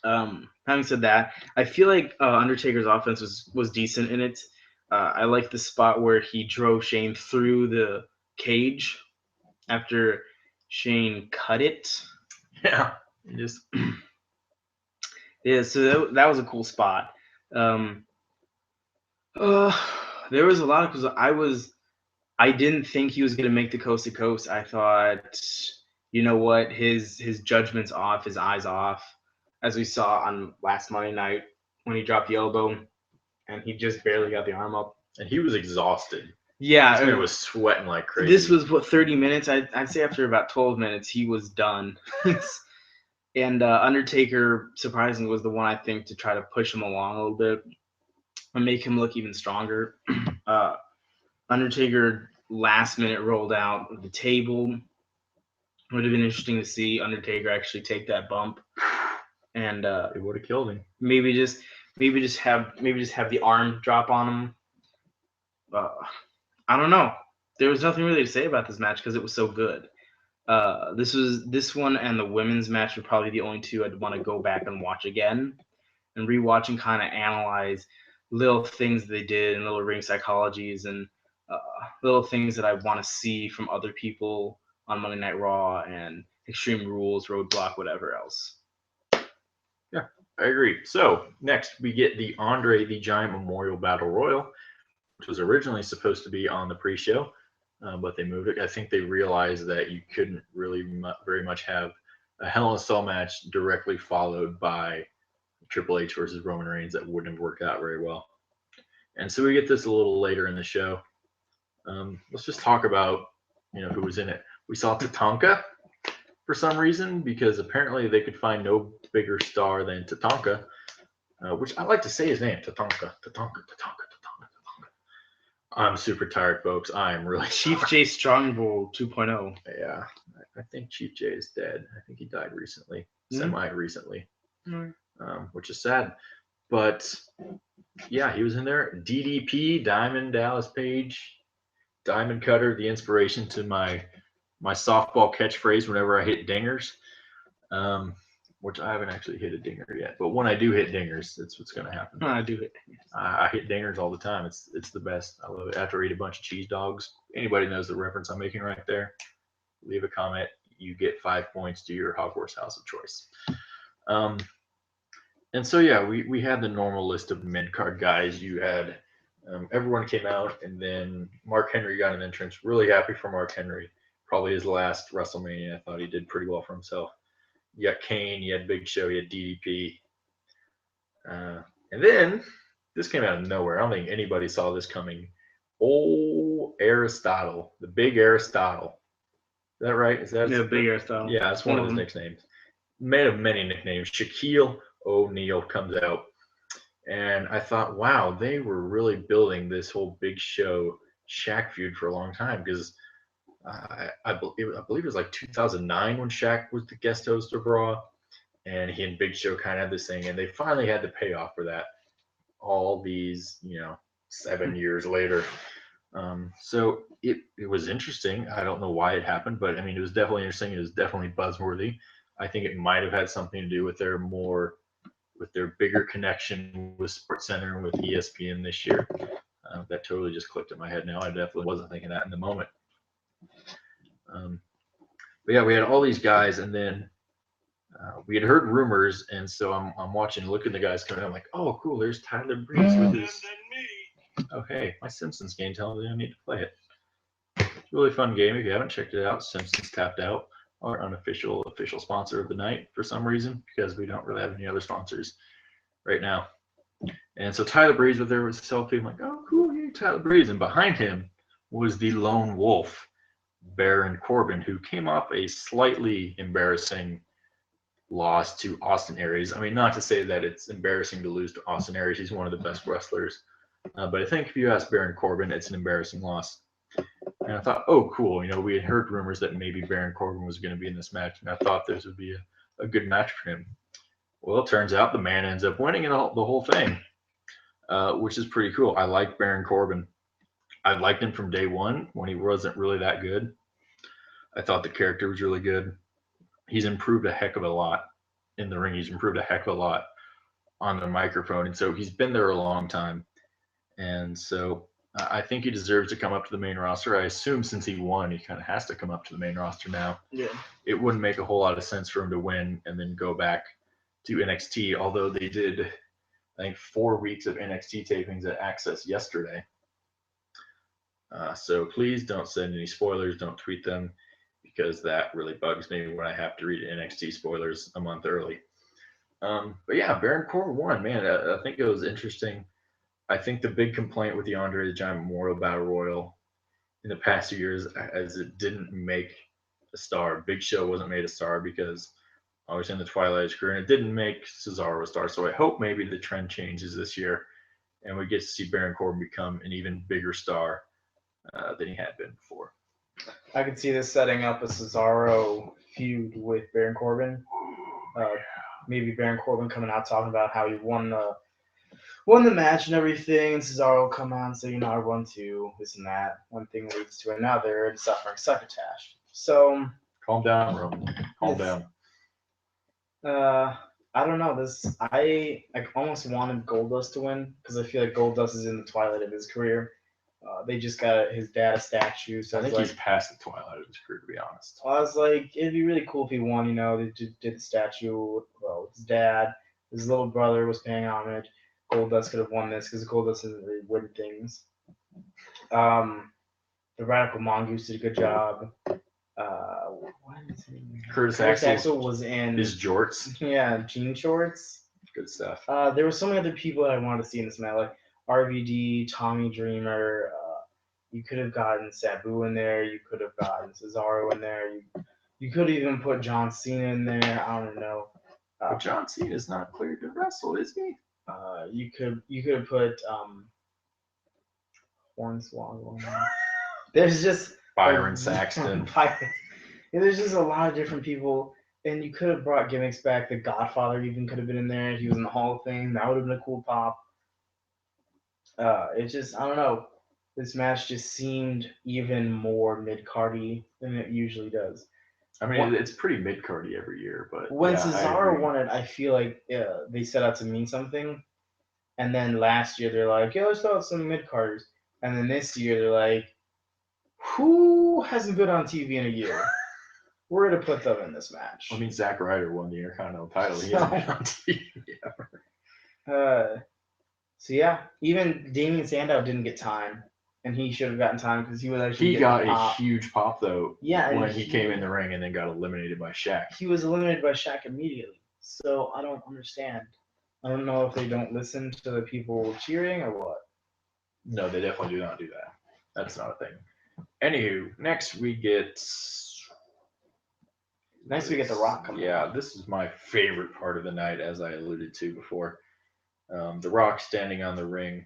Having said that, I feel like Undertaker's offense was decent in it. I like the spot where he drove Shane through the cage after Shane cut it.
Yeah. Just
Yeah, so that was a cool spot. Um, uh, there was a lot of because I didn't think he was gonna make the coast to coast. I thought, you know what, his judgment's off, his eyes off, as we saw on last Monday night when he dropped the elbow and he just barely got the arm up.
and he was exhausted.
Yeah,
This man was sweating like crazy.
this was what 30 minutes. I'd say after about 12 minutes he was done. And Undertaker, surprisingly, was the one I think to try to push him along a little bit and make him look even stronger. Uh, Undertaker last minute rolled out of the table. Would have been interesting to see Undertaker actually take that bump and
It would have killed him.
maybe just have the arm drop on him. I don't know. There was nothing really to say about this match because it was so good. This one and the women's match were probably the only two I'd want to go back and watch again and rewatch and kind of analyze little things they did and little ring psychologies and uh, little things that I want to see from other people on Monday Night Raw and Extreme Rules, Roadblock, whatever else.
Yeah, I agree. So next we get the Andre the Giant Memorial Battle Royal, which was originally supposed to be on the pre-show, but they moved it. I think they realized that you couldn't really very much have a Hell in a Cell match directly followed by Triple H versus Roman Reigns. That wouldn't have worked out very well. And so we get this a little later in the show. Let's just talk about who was in it. We saw Tatanka for some reason because apparently they could find no bigger star than Tatanka, which I like to say his name, Tatanka. I'm super tired, folks. I am really
Chief J Strongbow 2.0.
Yeah, I think Chief J is dead. I think he died recently,
Mhm.
semi-recently,
Mhm.
Which is sad. But yeah, he was in there. DDP, Diamond Dallas Page, Diamond Cutter, the inspiration to my softball catchphrase whenever I hit dingers, which I haven't actually hit a dinger yet. But when I do hit dingers, that's what's going to happen.
I do it.
I hit dingers all the time. It's the best. I love it. After I eat a bunch of cheese dogs. Anybody knows the reference I'm making right there? leave a comment. You get 5 points to your Hogwarts house of choice. Um, and so yeah, we had the normal list of mid card guys. You had everyone came out, and then Mark Henry got an entrance. Really happy for Mark Henry. Probably his last WrestleMania. I thought he did pretty well for himself. You got Kane, you had Big Show, you had DDP, and then this came out of nowhere. I don't think anybody saw this coming. Old Aristotle, the big Aristotle. Is that right? Is that
Yeah, Big Aristotle.
Yeah, it's one of his nicknames. Man of many nicknames. Shaquille O'Neal comes out, and I thought, wow, they were really building this whole Big Show Shaq feud for a long time because I believe it was like 2009 when Shaq was the guest host of Raw, and he and Big Show kind of had this thing, and they finally had the payoff for that all these 7 years later. So it was interesting. I don't know why it happened, but I mean it was definitely interesting. It was definitely buzzworthy. I think it might have had something to do with their bigger connection with SportsCenter and with ESPN this year. That totally just clicked in my head now. I definitely wasn't thinking that in the moment. But yeah, we had all these guys, and then we had heard rumors, and so I'm watching, looking at the guys coming. I'm like, oh, cool. There's Tyler Breeze with his. Oh, hey, my Simpsons game telling me I need to play it. It's a really fun game. If you haven't checked it out, Simpsons Tapped Out, our unofficial official sponsor of the night for some reason, because we don't really have any other sponsors right now. And so Tyler Breeze was there with a selfie. I'm like, oh, cool, yeah, Tyler Breeze. And behind him was the lone wolf, Baron Corbin, who came off a slightly embarrassing loss to Austin Aries. I mean, not to say that it's embarrassing to lose to Austin Aries. He's one of the best wrestlers. But I think if you ask Baron Corbin, it's an embarrassing loss. And I thought, oh, cool. We had heard rumors that maybe Baron Corbin was going to be in this match, and I thought this would be a good match for him. Well, it turns out the man ends up winning the whole thing, which is pretty cool. I like Baron Corbin. I liked him from day one when he wasn't really that good. I thought the character was really good. He's improved a heck of a lot in the ring. He's improved a heck of a lot on the microphone, and so he's been there a long time. And so I think he deserves to come up to the main roster. I assume since he won, he kind of has to come up to the main roster now.
Yeah.
It wouldn't make a whole lot of sense for him to win and then go back to NXT, although they did, I think, 4 weeks of NXT tapings at Access yesterday. So please don't send any spoilers. Don't tweet them because that really bugs me when I have to read NXT spoilers a month early. But yeah, Baron Corbin won, man. I think it was interesting. I think the big complaint with the Andre the Giant Memorial Battle Royal in the past 2 years as it didn't make a star. Big Show wasn't made a star because I was in the twilight of his career, and it didn't make Cesaro a star. So I hope maybe the trend changes this year, and we get to see Baron Corbin become an even bigger star than he had been before.
I could see this setting up a Cesaro feud with Baron Corbin. Maybe Baron Corbin coming out talking about how he won the match and everything, and Cesaro will come out and say, I won too, this and that. One thing leads to another, and suffering succotash. So
calm down, Roman. Calm down.
I don't know. I almost wanted Goldust to win because I feel like Goldust is in the twilight of his career. They just got his dad a statue. So
I think he's past the twilight of his career, to be honest.
I was like, it'd be really cool if he won. They did the statue. Well, his dad, his little brother was paying homage. Goldust could have won this because Goldust doesn't really win things. The Radical Mongoose did a good job.
Curtis
Axel was in
his jorts.
Yeah, jean shorts.
Good stuff.
There were so many other people that I wanted to see in this match, like RVD, Tommy Dreamer. You could have gotten Sabu in there. You could have gotten Cesaro in there. You could even put John Cena in there. I don't know.
But John Cena is not cleared to wrestle, is he?
You could have put Hornswoggle. There's just
Byron Saxton.
There's just a lot of different people, and you could have brought gimmicks back. The Godfather even could have been in there. He was in the Hall of Fame. That would have been a cool pop. It's just, I don't know. This match just seemed even more mid-cardy than it usually does.
I mean, it's pretty mid-cardy every year, but
when Cesaro won it, I feel like they set out to mean something. And then last year they're like, let's throw out some mid-carders. And then this year they're like, who hasn't been on TV in a year? we're gonna put them in this match.
I mean, Zack Ryder won the Intercontinental title. He hasn't been on TV ever.
So yeah, even Damien Sandow didn't get time, and he should have gotten time because he was actually
He
getting
got a
pop.
huge pop though.
Yeah,
when
and
he came in the ring and then got eliminated by Shaq.
He was eliminated by Shaq immediately. So I don't understand. I don't know if they don't listen to the people cheering or what.
No, they definitely do not do that. That's not a thing. Anywho, next we get.
Next we get The Rock coming.
Yeah, this is my favorite part of the night, as I alluded to before. The Rock standing on the ring,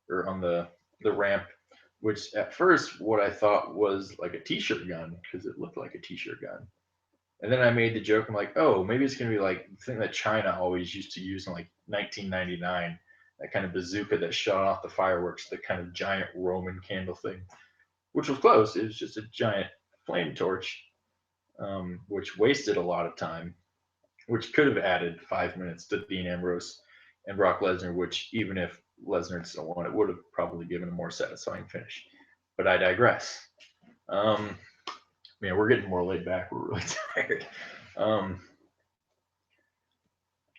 or on the ramp, which at first what I thought was like a t-shirt gun because it looked like a t-shirt gun. And then I made the joke, I'm like, oh, maybe it's going to be like the thing that China always used to use in like 1999, that kind of bazooka that shot off the fireworks, the kind of giant Roman candle thing, which was close. It was just a giant flame torch, which wasted a lot of time, which could have added 5 minutes to Dean Ambrose and Brock Lesnar, which even if Lesnar still won, it would have probably given a more satisfying finish. But I digress. Man, we're getting more laid back. We're really tired.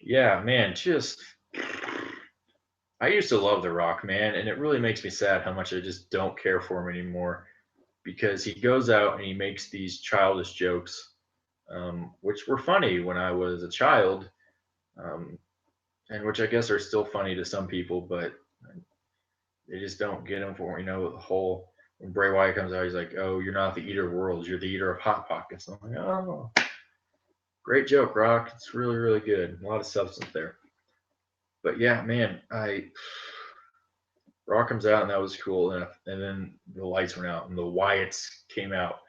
Yeah, man, just I used to love The Rock, man, and it really makes me sad how much I just don't care for him anymore because he goes out and he makes these childish jokes, which were funny when I was a child, and which I guess are still funny to some people, but they just don't get him for the whole. When Bray Wyatt comes out, he's like, "Oh, you're not the eater of worlds. You're the eater of hot pockets." I'm like, "Oh, great joke, Rock. It's really, really good. A lot of substance there." But yeah, man, Rock comes out and that was cool. And then the lights went out and the Wyatts came out,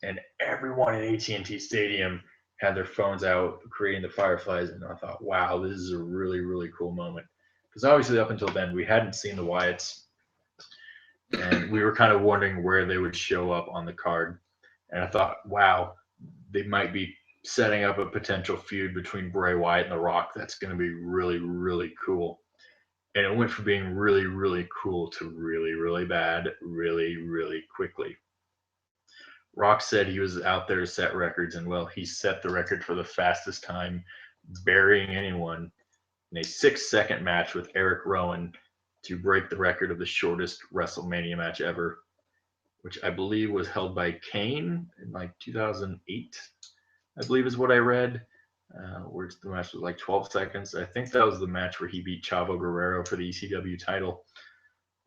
and everyone in AT&T Stadium had their phones out creating the fireflies. And I thought, wow, this is a really, really cool moment. Because obviously up until then we hadn't seen the Wyatts, and we were kind of wondering where they would show up on the card. And I thought, wow, they might be setting up a potential feud between Bray Wyatt and The Rock. That's going to be really, really cool. And it went from being really, really cool to really, really bad, really, really quickly. Rock said he was out there to set records, and well, he set the record for the fastest time burying anyone in a 6-second match with Eric Rowan to break the record of the shortest WrestleMania match ever, which I believe was held by Kane in like 2008, I believe is what I read, where the match was like 12 seconds. I think that was the match where he beat Chavo Guerrero for the ECW title.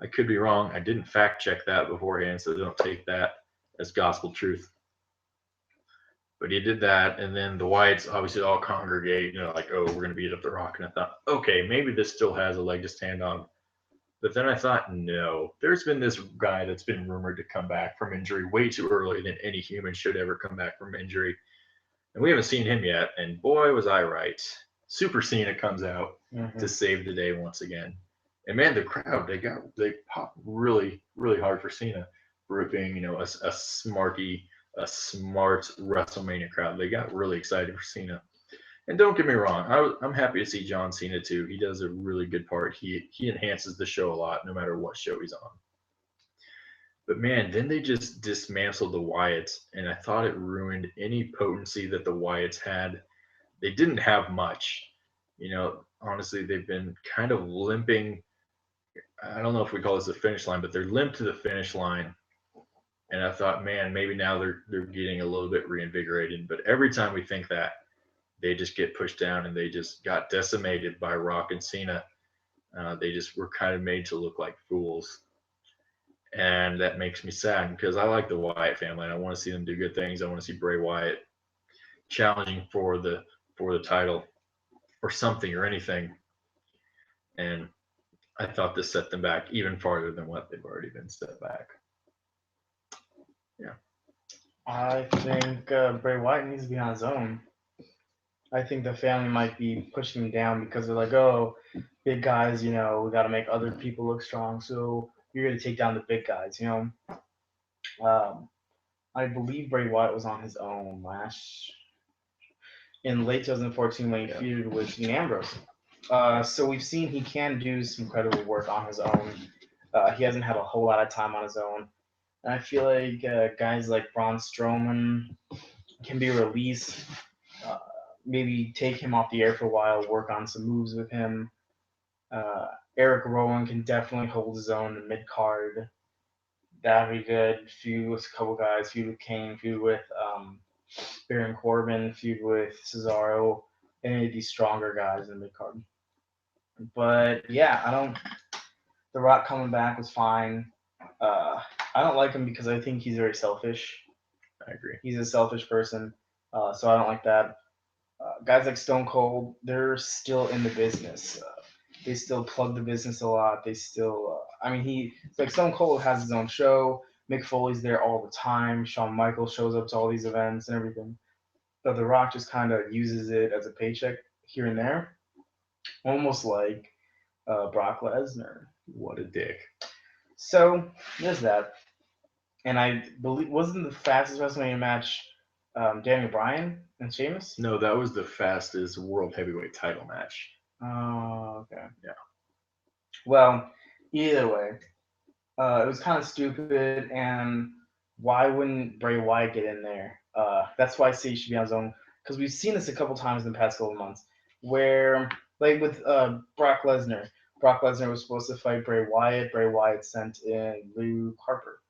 I could be wrong. I didn't fact check that beforehand, so don't take that as gospel truth. But he did that, and then the Wyatts obviously all congregate, like, oh, we're going to beat up The Rock. And I thought, okay, maybe this still has a leg to stand on. But then I thought, no, there's been this guy that's been rumored to come back from injury way too early than any human should ever come back from injury. And we haven't seen him yet. And boy, was I right. Super Cena comes out to save the day once again. And man, the crowd, they popped really, really hard for Cena for it being, a smart WrestleMania crowd. They got really excited for Cena. And don't get me wrong, I'm happy to see John Cena too. He does a really good part. He enhances the show a lot, no matter what show he's on. But man, then they just dismantled the Wyatts, and I thought it ruined any potency that the Wyatts had. They didn't have much. Honestly, they've been kind of limping. I don't know if we call this the finish line, but they're limp to the finish line. And I thought, man, maybe now they're getting a little bit reinvigorated. But every time we think that, they just get pushed down and they just got decimated by Rock and Cena. They just were kind of made to look like fools. And that makes me sad because I like the Wyatt family and I want to see them do good things. I want to see Bray Wyatt challenging for the title or something or anything. And I thought this set them back even farther than what they've already been set back. Yeah.
I think Bray Wyatt needs to be on his own. I think the family might be pushing him down because they're like, oh, big guys, we got to make other people look strong. So you're going to take down the big guys, I believe Bray Wyatt was on his own in late 2014 when he feuded with Dean Ambrose. So we've seen he can do some incredible work on his own. He hasn't had a whole lot of time on his own. And I feel like guys like Braun Strowman can be released. Uh, Maybe take him off the air for a while, work on some moves with him. Uh, Eric Rowan can definitely hold his own in mid card. That'd be good. Feud with a couple guys. Feud with Kane. Feud with Baron Corbin. Feud with Cesaro. Any of these stronger guys in the mid card. But yeah, I don't. The Rock coming back was fine. I don't like him because I think he's very selfish.
I agree.
He's a selfish person, so I don't like that. Guys like Stone Cold, they're still in the business. They still plug the business a lot. They still, it's like Stone Cold has his own show. Mick Foley's there all the time. Shawn Michaels shows up to all these events and everything. But The Rock just kind of uses it as a paycheck here and there, almost like Brock Lesnar.
What a dick.
So there's that. And I believe wasn't the fastest WrestleMania match Daniel Bryan and Sheamus?
No, that was the fastest world heavyweight title match.
Oh, okay.
Yeah.
Well, either way, it was kind of stupid. And why wouldn't Bray Wyatt get in there? That's why I say he should be on his own. Because we've seen this a couple times in the past couple of months, where like with Brock Lesnar. Brock Lesnar was supposed to fight Bray Wyatt. Bray Wyatt sent in Luke Harper.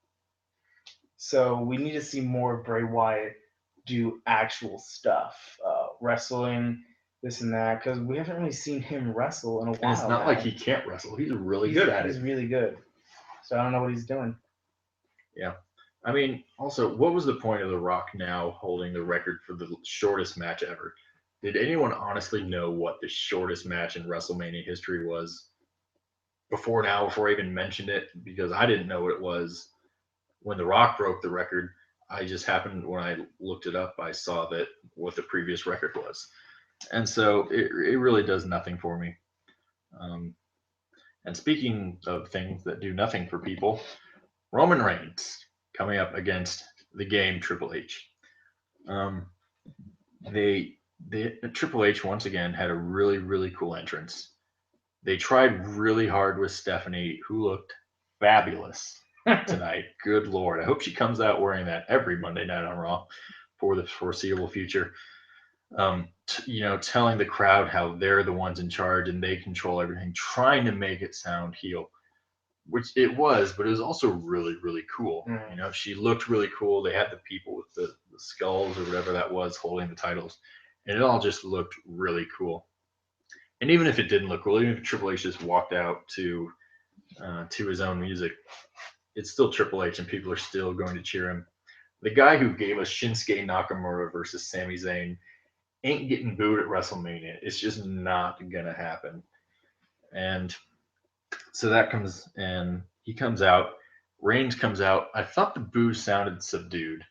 So we need to see more of Bray Wyatt do actual stuff, wrestling, this and that, because we haven't really seen him wrestle in a while.
And it's not
now.
like he can't wrestle. He's really good at
He's
it.
really good. So I don't know what he's doing.
Yeah. I mean, also, what was the point of The Rock now holding the record for the shortest match ever? Did anyone honestly know what the shortest match in WrestleMania history was before I even mentioned it? Because I didn't know what it was when The Rock broke the record. I just happened, when I looked it up, I saw that what the previous record was. And so it really does nothing for me. And speaking of things that do nothing for people, Roman Reigns coming up against the game Triple H. They Triple H once again had a really cool entrance. They tried really hard with Stephanie, who looked fabulous tonight. Good Lord. I hope she comes out wearing that every Monday night on Raw for the foreseeable future. Telling the crowd how they're the ones in charge and they control everything, trying to make it sound heel, which it was, but it was also really cool. She looked really cool. They had the people with the skulls or whatever that was holding the titles, and it all just looked really cool. And even if it didn't look cool, even if Triple H just walked out to his own music, it's still Triple H, and people are still going to cheer him. The guy who gave us Shinsuke Nakamura versus Sami Zayn ain't getting booed at WrestleMania. It's just not gonna happen. And so that comes, and he comes out. Reigns comes out. I thought the boos sounded subdued.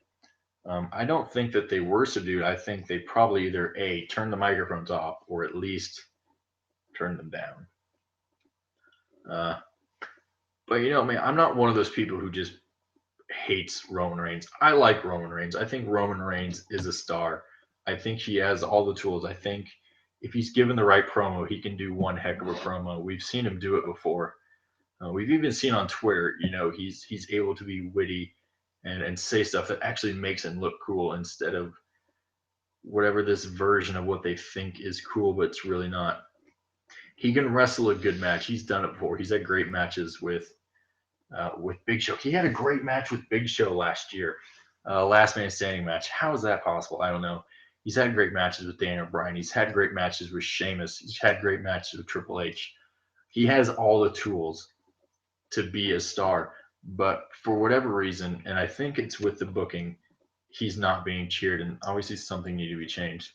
I don't think that they were subdued. I think they probably either turned the microphones off or at least turned them down. But man, I'm not one of those people who just hates Roman Reigns. I like Roman Reigns. I think Roman Reigns is a star. I think he has all the tools. I think if he's given the right promo, he can do one heck of a promo. We've seen him do it before. We've even seen on Twitter, he's able to be witty and say stuff that actually makes him look cool instead of whatever this version of what they think is cool, but it's really not. He can wrestle a good match. He's done it before. He's had great matches with Big Show. He had a great match with Big Show last year, last man standing match. How is that possible? I don't know. He's had great matches with Daniel Bryan. He's had great matches with Sheamus. He's had great matches with Triple H. He has all the tools to be a star, but for whatever reason, and I think it's with the booking, he's not being cheered, and obviously something needs to be changed.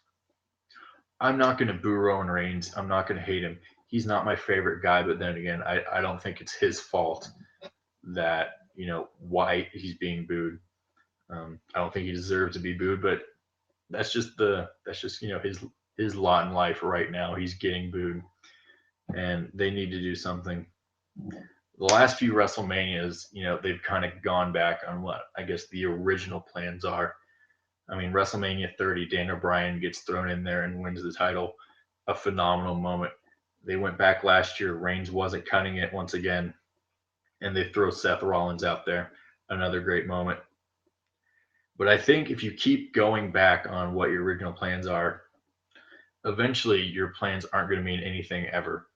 I'm not going to boo Roman Reigns. I'm not going to hate him. He's not my favorite guy, but then again, I don't think it's his fault that, why he's being booed. I don't think he deserves to be booed, but that's just his lot in life right now. He's getting booed, and they need to do something. The last few WrestleManias, they've kind of gone back on what I guess the original plans are. I mean, WrestleMania 30, Daniel Bryan gets thrown in there and wins the title. A phenomenal moment. They went back last year. Reigns wasn't cutting it once again, and they throw Seth Rollins out there. Another great moment. But I think if you keep going back on what your original plans are, eventually your plans aren't going to mean anything ever.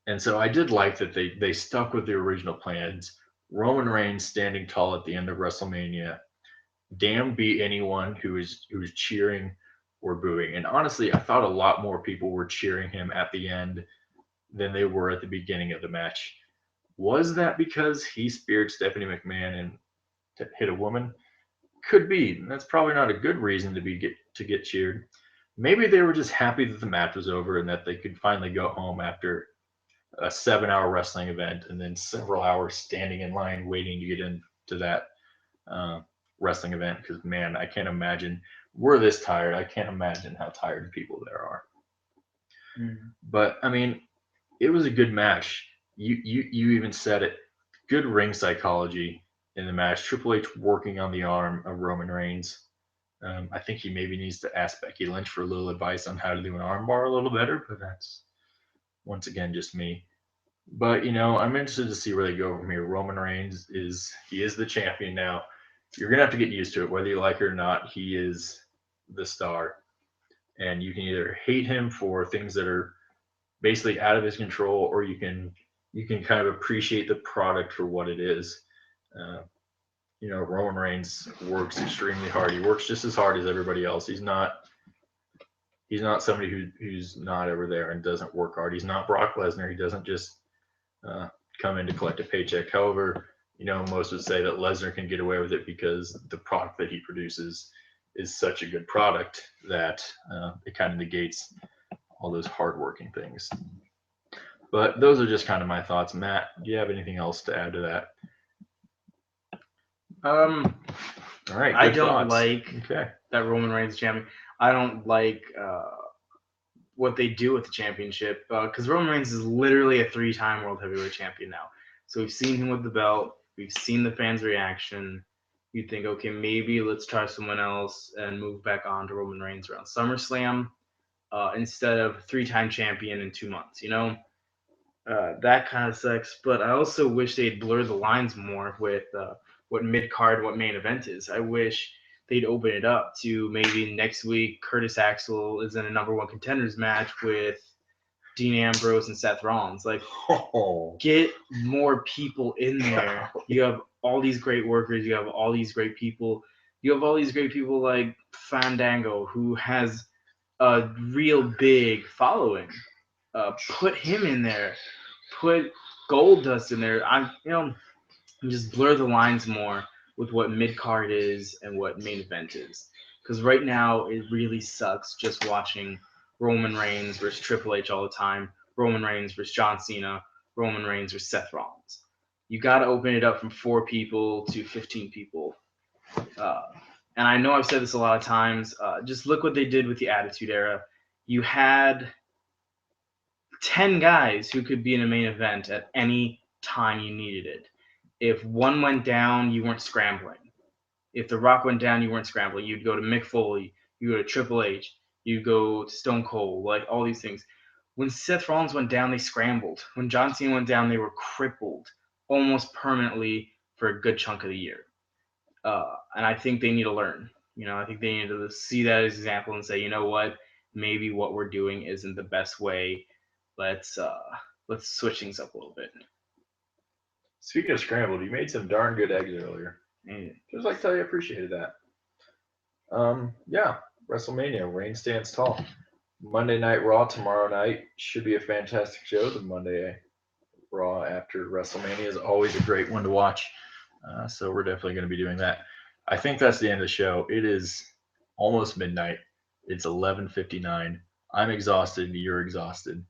And so I did like that they stuck with the original plans. Roman Reigns standing tall at the end of WrestleMania, damn beat anyone who was cheering or booing. And honestly, I thought a lot more people were cheering him at the end than they were at the beginning of the match. Was that because he speared Stephanie McMahon and hit a woman? Could be. That's probably not a good reason to get cheered. Maybe they were just happy that the match was over and that they could finally go home after a 7 hour wrestling event and then several hours standing in line waiting to get into that uh, wrestling event. Because man, I can't imagine we're this tired. I can't imagine how tired people there are.
Mm.
But I mean, it was a good match. You even said it. Good ring psychology in the match. Triple H working on the arm of Roman Reigns. I think he maybe needs to ask Becky Lynch for a little advice on how to do an armbar a little better, but that's once again just me. But I'm interested to see where they go from here. Roman Reigns is the champion now. You're gonna have to get used to it, whether you like it or not. He is the star, and you can either hate him for things that are basically out of his control, or you can kind of appreciate the product for what it is. Uh, Roman Reigns works extremely hard. He works just as hard as everybody else. He's not somebody who's not ever there and doesn't work hard. He's not Brock Lesnar. He doesn't just uh, come in to collect a paycheck. However, most would say that Lesnar can get away with it because the product that he produces is such a good product that it kind of negates all those hardworking things. But those are just kind of my thoughts. Matt, do you have anything else to add to that?
Um,
All right,
I
good
don't
thoughts.
like
Okay.
that Roman Reigns is champion. I don't like what they do with the championship because Roman Reigns is literally a three-time world heavyweight champion now. So we've seen him with the belt. We've seen the fans' reaction. You think, okay, maybe let's try someone else and move back on to Roman Reigns around SummerSlam instead of three-time champion in 2 months. That kind of sucks. But I also wish they'd blur the lines more with what mid card, what main event is. I wish they'd open it up to maybe next week Curtis Axel is in a number one contenders match with Dean Ambrose and Seth Rollins. Like,
Oh,
get more people in there. You have all these great workers. You have all these great people. You have all these great people like Fandango, who has a real big following. Put him in there. Put Goldust in there. Just blur the lines more with what mid card is and what main event is. Because right now it really sucks just watching Roman Reigns versus Triple H all the time, Roman Reigns versus John Cena, Roman Reigns versus Seth Rollins. You got to open it up from 4 people to 15 people. Uh, and I know I've said this a lot of times. Just look what they did with the Attitude Era. You had 10 guys who could be in a main event at any time you needed it. If one went down, you weren't scrambling. If The Rock went down, you weren't scrambling. You'd go to Mick Foley, you go to Triple H, you go to Stone Cold, like all these things. When Seth Rollins went down, they scrambled. When John Cena went down, they were crippled almost permanently for a good chunk of the year. And I think they need to learn. I think they need to see that as an example and say, you know what, maybe what we're doing isn't the best way. Let's switch things up a little bit.
speaking of scrambled, you made some darn good eggs earlier.
And
Just like to tell you, I appreciated that. Yeah, WrestleMania, Reigns stands tall. Monday Night Raw tomorrow night should be a fantastic show. The Monday Raw after WrestleMania is always a great one to watch. So we're definitely going to be doing that. I think that's the end of the show. It is almost midnight. It's 11:59. I'm exhausted. You're exhausted.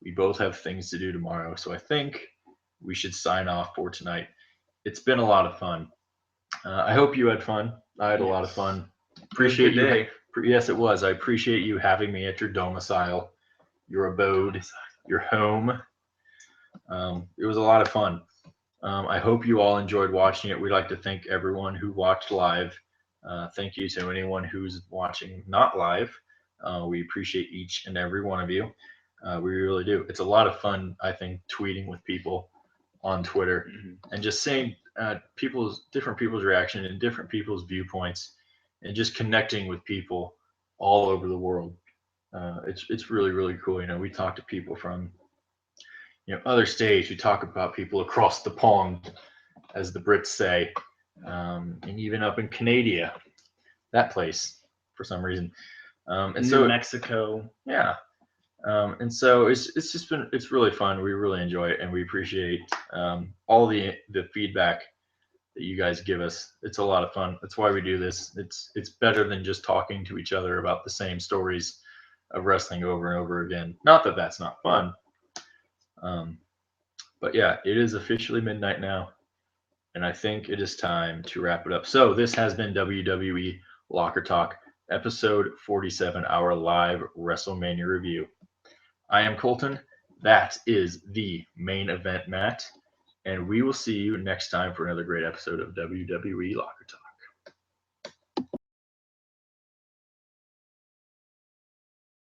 We both have things to do tomorrow. So I think we should sign off for tonight. It's been a lot of fun. I hope you had fun. I had a lot of fun. Appreciate you.
day.
Yes, it was. I appreciate you having me at your domicile, your abode, your home. It was a lot of fun. I hope you all enjoyed watching it. We'd like to thank everyone who watched live. Thank you to anyone who's watching not live. We appreciate each and every one of you. We really do. It's a lot of fun, I think, tweeting with people on Twitter and just saying different people's reaction and different people's viewpoints, and just connecting with people all over the world. It's really really cool. We talk to people from other states. We talk about people across the pond, as the Brits say, and even up in Canada, that place for some reason. And
New
so
Mexico.
yeah, and so it's really fun. We really enjoy it, and we appreciate all the feedback that you guys give us. It's a lot of fun. That's why we do this. It's better than just talking to each other about the same stories of wrestling over and over again. Not that that's not fun, but yeah, it is officially midnight now, and I think it is time to wrap it up. So this has been WWE Locker Talk, episode 47, our live WrestleMania review. I am Colton. That is the main event, Matt. And we will see you next time for another great episode of WWE Locker Talk.